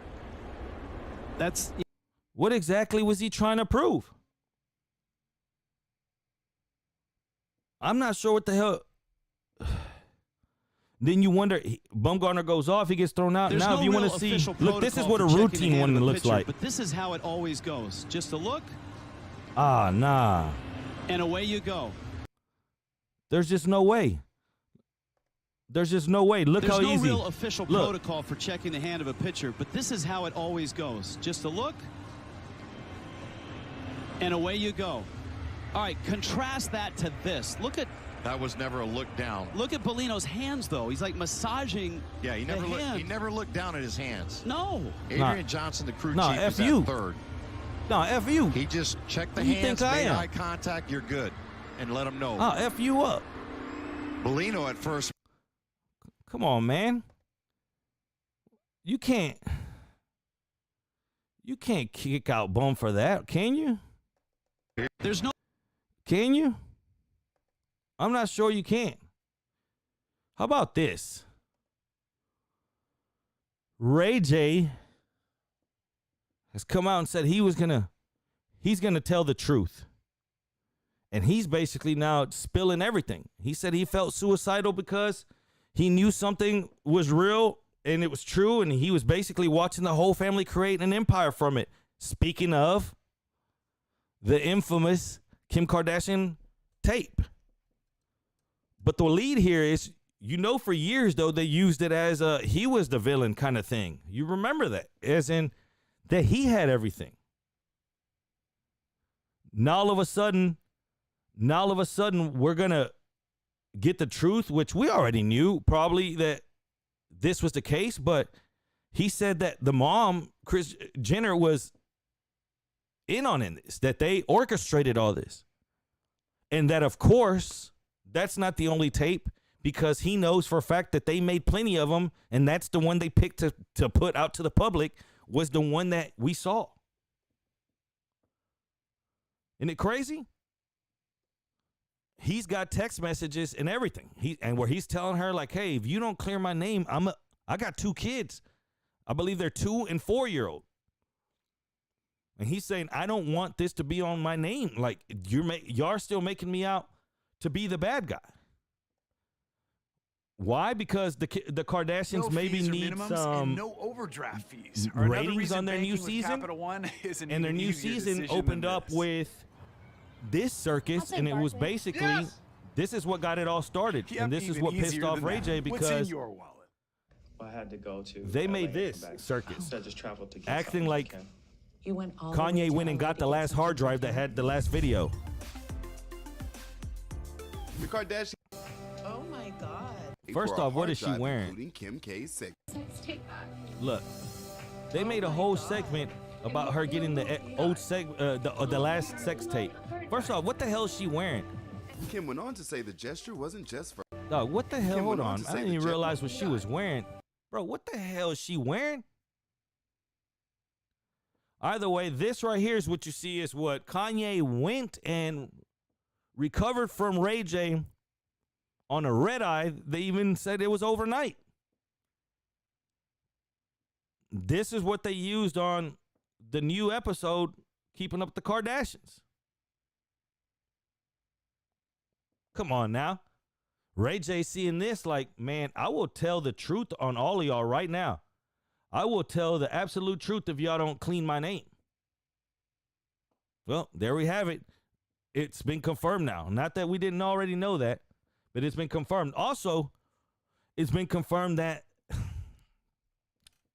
What exactly was he trying to prove? I'm not sure what the hell. Then you wonder, Bumgarner goes off, he gets thrown out. There's Now, no if you want real to see, official look, this is protocol what a for checking the routine hand one of a looks pitcher, like. But this is how it always goes. Just a look, Ah, nah. and away you go. There's just no way. There's just no way. Look There's how no easy. real official Look. protocol for checking the hand of a pitcher, but this is how it always goes. Just a look, and away you go. All right, contrast that to this. That was never a look down. Look at Bellino's hands, though. He's like massaging Yeah, he the never hand. he never looked down at his hands. No. Adrian Johnson, the crew Nah, chief, F was you. at third. No, F you. He just checked the Who you hands, think I made am? eye contact, you're good, and let him know. Ah, F you up. Bellino at first. Come on, man. You can't kick out Bum for that, can you? There's no. Can you? I'm not sure you can. How about this? Ray J has come out and said he's gonna tell the truth. And he's basically now spilling everything. He said he felt suicidal because he knew something was real and it was true, and he was basically watching the whole family create an empire from it. Speaking of the infamous Kim Kardashian tape. But the lead here is, for years, though, they used it as he was the villain kind of thing. You remember that, as in that he had everything. Now all of a sudden, we're going to get the truth, which we already knew probably that this was the case. But he said that the mom, Kris Jenner, was in on this, that they orchestrated all this. And that, of course, that's not the only tape, because he knows for a fact that they made plenty of them, and that's the one they picked to put out to the public, was the one that we saw. Isn't it crazy? He's got text messages and everything. Where he's telling her, like, hey, if you don't clear my name, I got 2 kids. I believe they're 2 and 4-year-old. And he's saying, I don't want this to be on my name. Like, you're still making me out to be the bad guy. Why? Because the Kardashians maybe need some no overdraft fees. ratings on their new season. And their new season opened up with this circus, and it was basically, this is what got it all started. Yep, and this is what pissed off Ray J, What's in because your wallet? I had to go to they LA made and this come back. circus, So I just traveled to get acting something like to Ken. You went all Kanye went and got the last hard drive that had the last video. The Kardashians. Oh my God. First off, what is she wearing? Including Kim K's sex. Look, they made a whole segment about her getting the the last sex tape. First off, what the hell is she wearing? Kim went on to say the gesture wasn't just for. Dog, what the hell? Kim Hold went on on. to I say didn't the even jet- realize what she was wearing. Bro, what the hell is she wearing? Either way, this right here is what you see is what Kanye went and recovered from Ray J on a red eye. They even said it was overnight. This is what they used on the new episode, Keeping Up with the Kardashians. Come on now. Ray J seeing this like, man, I will tell the truth on all of y'all right now. I will tell the absolute truth if y'all don't clean my name. Well, there we have it. It's been confirmed now. Not that we didn't already know that, but it's been confirmed. Also, it's been confirmed that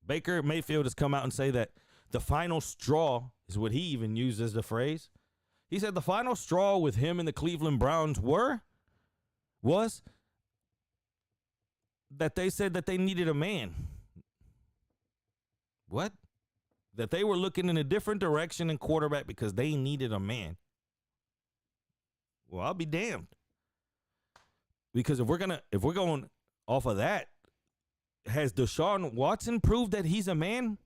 Baker Mayfield has come out and say that the final straw is what he even used as the phrase. He said the final straw with him and the Cleveland Browns was that they said that they needed a man. What? That they were looking in a different direction in quarterback because they needed a man. Well, I'll be damned. Because if we're going off of that, has Deshaun Watson proved that he's a man?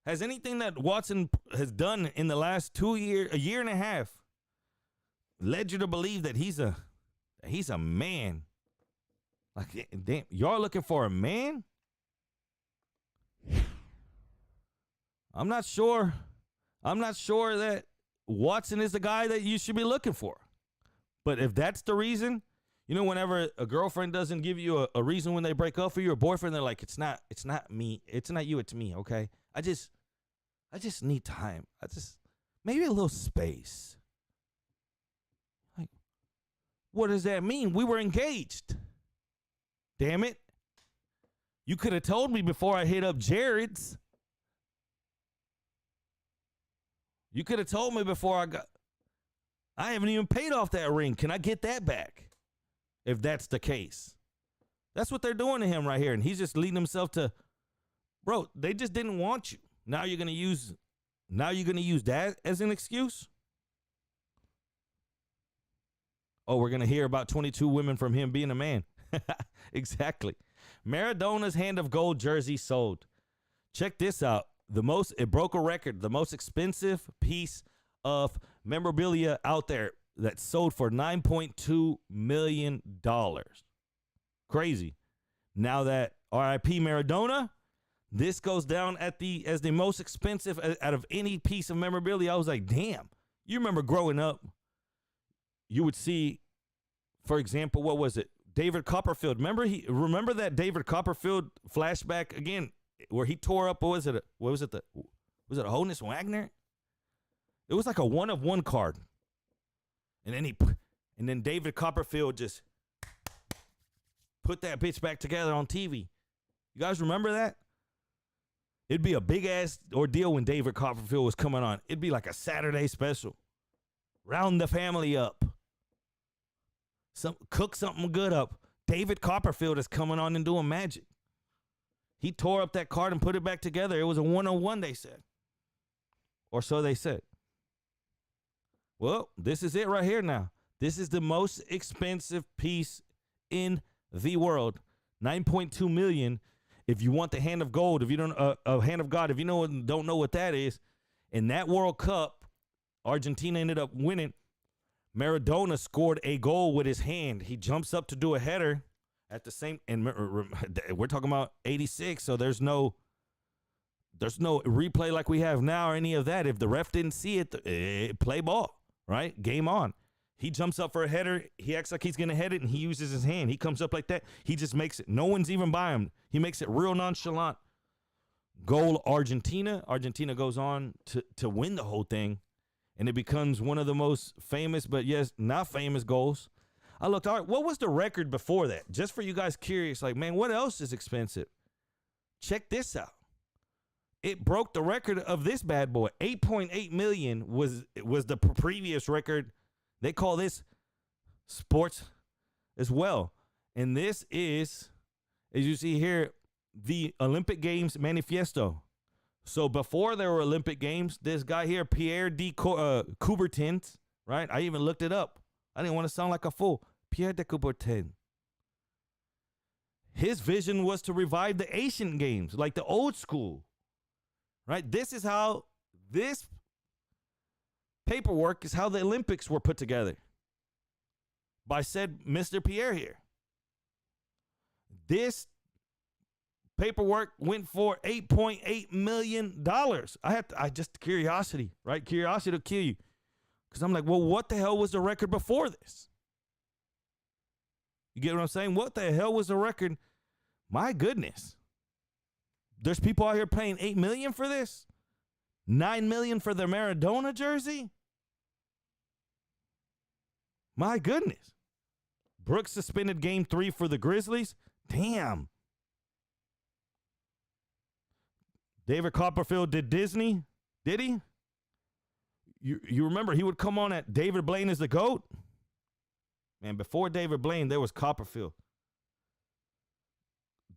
Has anything that Watson has done in the last a year and a half, led you to believe that he's a man? Like, damn, y'all looking for a man? I'm not sure that Watson is the guy that you should be looking for. But if that's the reason, you know, whenever a girlfriend doesn't give you a reason when they break up for you, or boyfriend, they're like, it's not me. It's not you, it's me, okay? I just need time. Maybe a little space. Like, what does that mean? We were engaged. Damn it. You could have told me before I hit up Jared's. You could have told me before I haven't even paid off that ring. Can I get that back? If that's the case. That's what they're doing to him right here. And he's just leading himself to, bro, they just didn't want you. Now you're going to use that as an excuse? Oh, we're going to hear about 22 women from him being a man. Exactly. Maradona's Hand of Gold jersey sold. Check this out. It broke a record. The most expensive piece of memorabilia out there that sold for $9.2 million. Crazy. Now that RIP Maradona, this goes down as the most expensive out of any piece of memorabilia. I was like, damn. You remember growing up, you would see, for example, what was it? David Copperfield. Remember that David Copperfield flashback again, where he tore up, was it a Honus Wagner? It was like a 1-of-1 card. And then David Copperfield just put that bitch back together on TV. You guys remember that? It'd be a big ass ordeal when David Copperfield was coming on. It'd be like a Saturday special. Round the family up. Cook something good up. David Copperfield is coming on and doing magic. He tore up that card and put it back together. It was a 1-on-1, they said. Or so they said. Well, this is it right here now. This is the most expensive piece in the world. $9.2 million. If you want the Hand of Gold, if you don't, Hand of God, if you don't know what that is, in that World Cup, Argentina ended up winning. Maradona scored a goal with his hand. He jumps up to do a header at the same, and we're talking about 86, so there's no replay like we have now or any of that. If the ref didn't see it, play ball, right? Game on. He jumps up for a header. He acts like he's going to head it, and he uses his hand. He comes up like that. He just makes it. No one's even by him. He makes it real nonchalant. Goal Argentina. Argentina goes on to win the whole thing, and it becomes one of the most famous, but yes, not famous goals. I looked, all right, what was the record before that? Just for you guys curious, like, man, what else is expensive? Check this out. It broke the record of this bad boy. 8.8 million was the previous record. They call this sports as well. And this is, as you see here, the Olympic Games Manifesto. So before there were Olympic Games, this guy here, Pierre de Coubertin, right? I even looked it up. I didn't want to sound like a fool. Pierre de Coubertin. His vision was to revive the Asian Games, like the old school, right? This is how this paperwork is how the Olympics were put together by said Mr. Pierre here. This paperwork went for $8.8 million. I just curiosity, right? Curiosity will kill you. Because I'm like, well, what the hell was the record before this? You get what I'm saying? What the hell was the record? My goodness. There's people out here paying $8 million for this? $9 million for the Maradona jersey? My goodness. Brooks suspended game 3 for the Grizzlies? Damn. David Copperfield did Disney? Did he? You remember he would come on at David Blaine is the GOAT? Man, before David Blaine, there was Copperfield.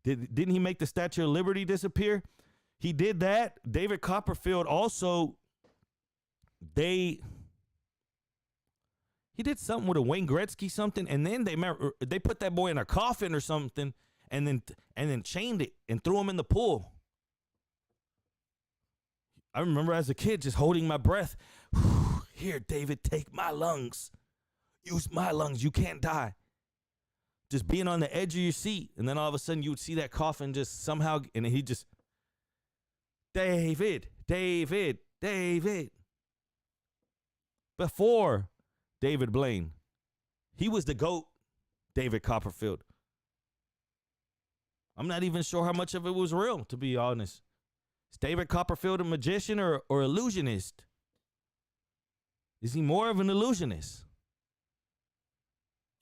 Didn't he make the Statue of Liberty disappear? He did that. David Copperfield also, he did something with a Wayne Gretzky something, and then they put that boy in a coffin or something, and then chained it and threw him in the pool. I remember as a kid just holding my breath. Here, David, take my lungs. Use my lungs. You can't die. Just being on the edge of your seat. And then all of a sudden you would see that coffin just somehow, and he just, David. Before David Blaine, he was the GOAT, David Copperfield. I'm not even sure how much of it was real, to be honest. Is David Copperfield a magician or illusionist? Is he more of an illusionist?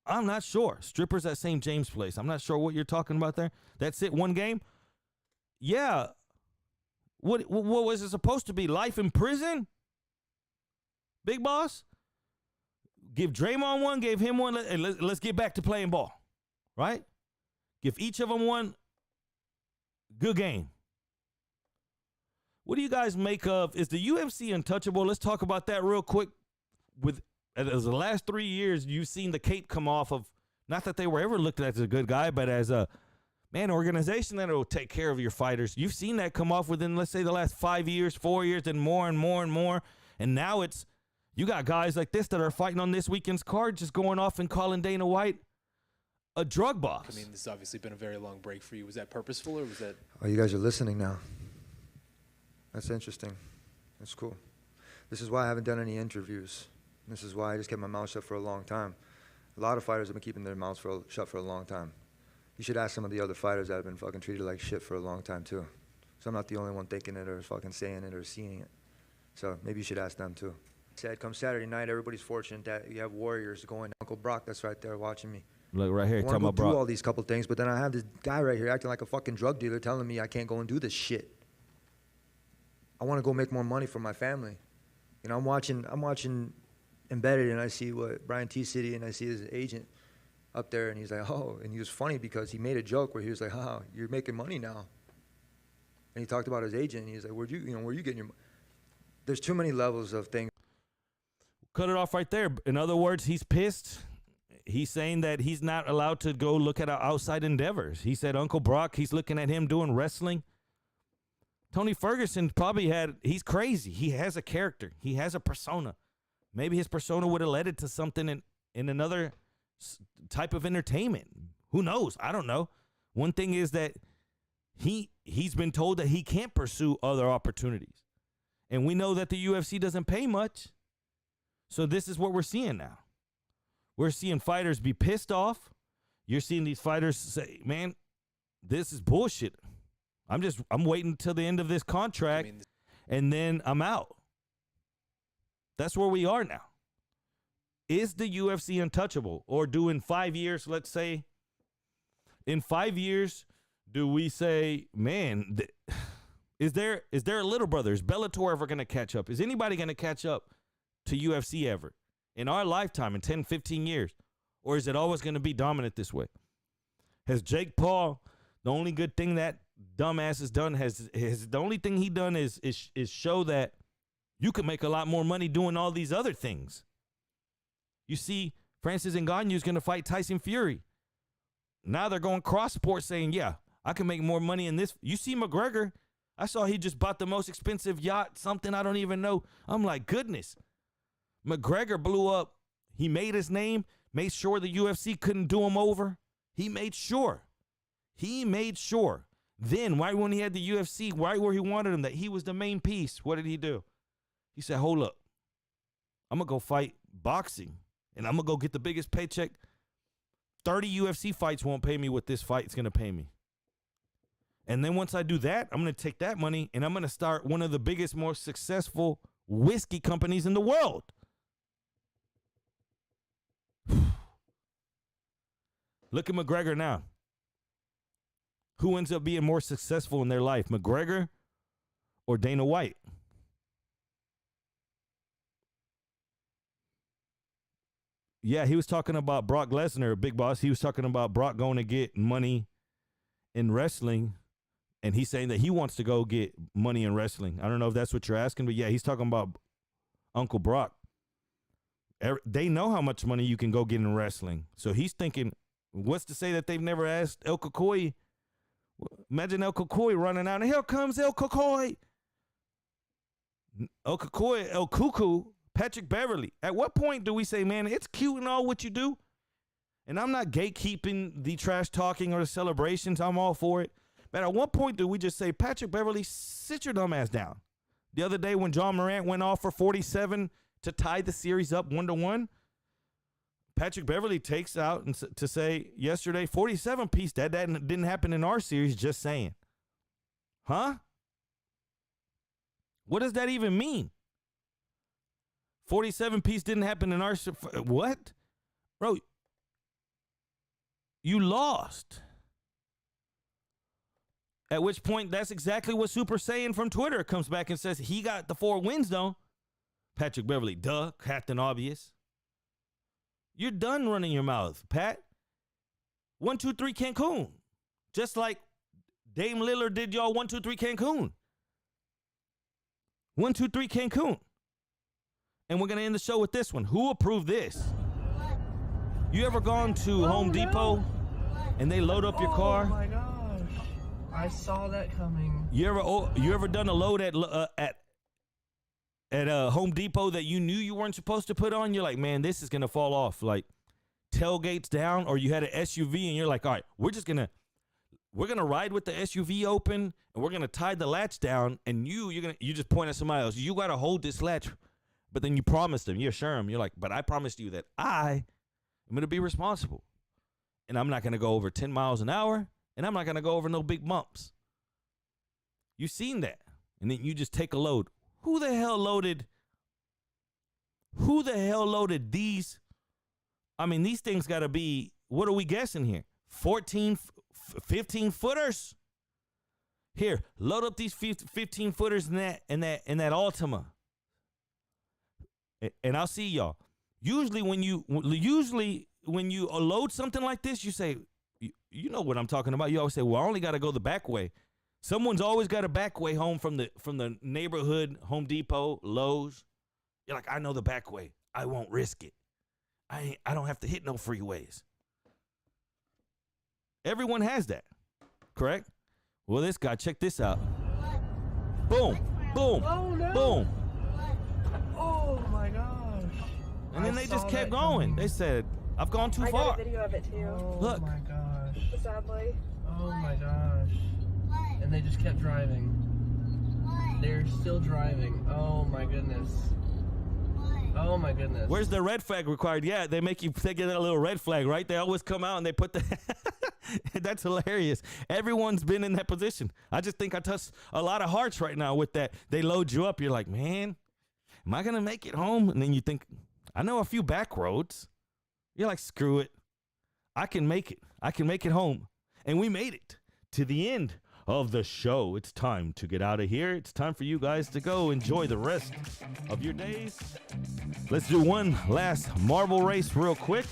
I'm not sure. Strippers at St. James Place. I'm not sure what you're talking about there. That's it, one game? Yeah. What was it supposed to be? Life in prison? Big boss? Give Draymond one, gave him one, and let's get back to playing ball. Right? Give each of them one. Good game. What do you guys make of, is the UFC untouchable? Let's talk about that real quick. As the last 3 years, you've seen the cape come off of, not that they were ever looked at as a good guy, but as a, man, organization that will take care of your fighters. You've seen that come off within, let's say, the last 5 years, 4 years, and more and more and more. And now it's, you got guys like this that are fighting on this weekend's card just going off and calling Dana White a drug boss. I mean, this has obviously been a very long break for you. Was that purposeful or was that? Oh, you guys are listening now. That's interesting. That's cool. This is why I haven't done any interviews. This is why I just kept my mouth shut for a long time. A lot of fighters have been keeping their mouths shut for a long time. You should ask some of the other fighters that have been fucking treated like shit for a long time too. So I'm not the only one thinking it or fucking saying it or seeing it. So maybe you should ask them too. Said come Saturday night, everybody's fortunate that you have warriors going. Uncle Brock, that's right there watching me. Look right here, I want to go do all these couple things, but then I have this guy right here acting like a fucking drug dealer telling me I can't go and do this shit. I want to go make more money for my family. You know, I'm watching Embedded, and I see what Brian T. City, and I see his agent up there, and he's like, oh, and he was funny because he made a joke where he was like, oh, you're making money now. And he talked about his agent, and he's like, where you getting your money? There's too many levels of things. Cut it off right there. In other words, he's pissed. He's saying that he's not allowed to go look at outside endeavors. He said Uncle Brock, he's looking at him doing wrestling. Tony Ferguson he's crazy. He has a character. He has a persona. Maybe his persona would have led it to something in another type of entertainment. Who knows? I don't know. One thing is that he's been told that he can't pursue other opportunities. And we know that the UFC doesn't pay much. So this is what we're seeing now. We're seeing fighters be pissed off. You're seeing these fighters say, man, this is bullshit. I'm waiting till the end of this contract, and then I'm out. That's where we are now. Is the UFC untouchable? Or do in 5 years, let's say, in 5 years, do we say, man, is there a little brother? Is Bellator ever going to catch up? Is anybody going to catch up to UFC ever in our lifetime in 10, 15 years? Or is it always going to be dominant this way? Has Jake Paul, the only good thing that dumbass has done, the only thing he done is show that you can make a lot more money doing all these other things. You see, Francis Ngannou is going to fight Tyson Fury. Now they're going cross-sport saying, yeah, I can make more money in this. You see McGregor, I saw he just bought the most expensive yacht, something I don't even know. I'm like, goodness. McGregor blew up. He made his name, made sure the UFC couldn't do him over. He made sure. Then, right when he had the UFC, right where he wanted him, that he was the main piece, what did he do? He said, hold up. I'm going to go fight boxing, and I'm going to go get the biggest paycheck. 30 UFC fights won't pay me what this fight's going to pay me. And then once I do that, I'm going to take that money, and I'm going to start one of the biggest, most successful whiskey companies in the world. Look at McGregor now. Who ends up being more successful in their life, McGregor or Dana White? Yeah, he was talking about Brock Lesnar, Big Boss. He was talking about Brock going to get money in wrestling, and he's saying that he wants to go get money in wrestling. I don't know if that's what you're asking, but yeah, he's talking about Uncle Brock. They know how much money you can go get in wrestling. So he's thinking, What's to say that they've never asked El Kokoy? Imagine El Kokoy running out, and here comes El Kokoy. El Kokoy, El Cuckoo, Patrick Beverly. At what point do we say, man, it's cute and all what you do? And I'm not gatekeeping the trash talking or the celebrations. I'm all for it. But at what point do we just say, Patrick Beverly, sit your dumb ass down? The other day when John Morant went off for 47 to tie the series up 1-1, Patrick Beverly takes out and to say yesterday, 47 piece, that didn't happen in our series, just saying. Huh? What does that even mean? 47 piece didn't happen in our, what? Bro, you lost. At which point, that's exactly what Super Saiyan from Twitter comes back and says, he got the 4 wins though. Patrick Beverly, duh, Captain Obvious. You're done running your mouth, Pat. 1, 2, 3 Cancun. Just like Dame Lillard did y'all 1, 2, 3 Cancun. 1, 2, 3 Cancun. And we're going to end the show with this one. Who approved this? You ever gone to Home Depot and they load up your car? Oh my gosh. I saw that coming. You ever done a load at Home Depot that you knew you weren't supposed to put on? You're like, man, this is going to fall off. Like tailgates down, or you had an SUV and you're like, all right, we're going to ride with the SUV open and we're going to tie the latch down, and you just point at somebody else. You got to hold this latch. But then you promised them, you assure them, you're like, but I promised you that I am going to be responsible. And I'm not going to go over 10 miles an hour, and I'm not going to go over no big bumps. You've seen that. And then you just take a load. Who the hell loaded these? I mean, these things got to be, what are we guessing here? 14, 15 footers? Here, load up these 15 footers in that Altima. And I'll see y'all. Usually when you load something like this, you say, you know what I'm talking about. You always say, well, I only got to go the back way. Someone's always got a back way home from the neighborhood, Home Depot, Lowe's. You're like, I know the back way. I won't risk it. I don't have to hit no freeways. Everyone has that, correct? Well, this guy, check this out. Boom, boom, boom. Oh my gosh. And then they just kept going. They said, I've gone too far. I got a video of it too. Oh Look. my gosh. Sadly. Oh my gosh. And they just kept driving. They're still driving. Oh my goodness. Oh my goodness. Where's the red flag required? Yeah, they make you get a little red flag, right? They always come out and they put the... That's hilarious. Everyone's been in that position. I just think I touched a lot of hearts right now with that. They load you up. You're like, man, am I going to make it home? And then you think, I know a few back roads. You're like, screw it. I can make it. I can make it home. And we made it to the end of the show. It's time to get out of here. It's time for you guys to go enjoy the rest of your days. Let's do one last marble race real quick,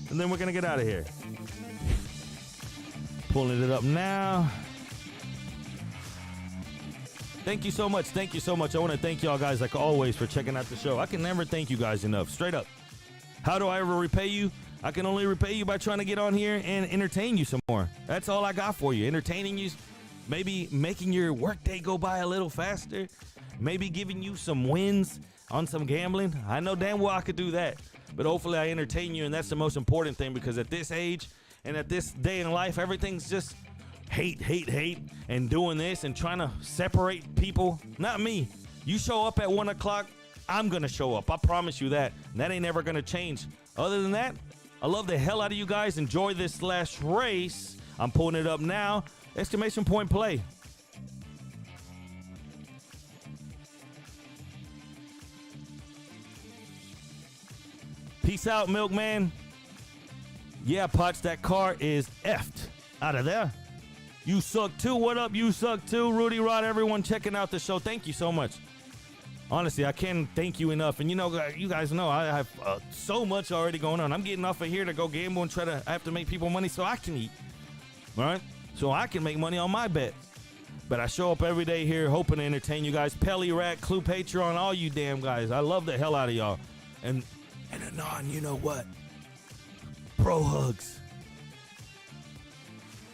and then we're going to get out of here. Pulling it up now. Thank you so much. Thank you so much. I want to thank y'all guys, like always, for checking out the show. I can never thank you guys enough. Straight up. How do I ever repay you? I can only repay you by trying to get on here and entertain you some more. That's all I got for you. Entertaining you, maybe making your workday go by a little faster, maybe giving you some wins on some gambling. I know damn well I could do that, but hopefully I entertain you, and that's the most important thing, because at this age and at this day in life, everything's just hate, and doing this and trying to separate people. Not me. You show up at 1 o'clock, I'm going to show up. I promise you that. And that ain't ever going to change. Other than that, I love the hell out of you guys. Enjoy this last race. I'm pulling it up now. Exclamation point play. Peace out, milkman. Yeah, Potts, that car is effed out of there. You suck too. What up? You suck too. Rudy Rod, everyone checking out the show. Thank you so much. Honestly, I can't thank you enough. And you know, you guys know I have so much already going on. I'm getting off of here to go gamble and I have to make people money so I can eat. All right? So I can make money on my bet. But I show up every day here hoping to entertain you guys. Pelly Rat, Clue Patreon, all you damn guys. I love the hell out of y'all. And Anon, you know what? Pro hugs.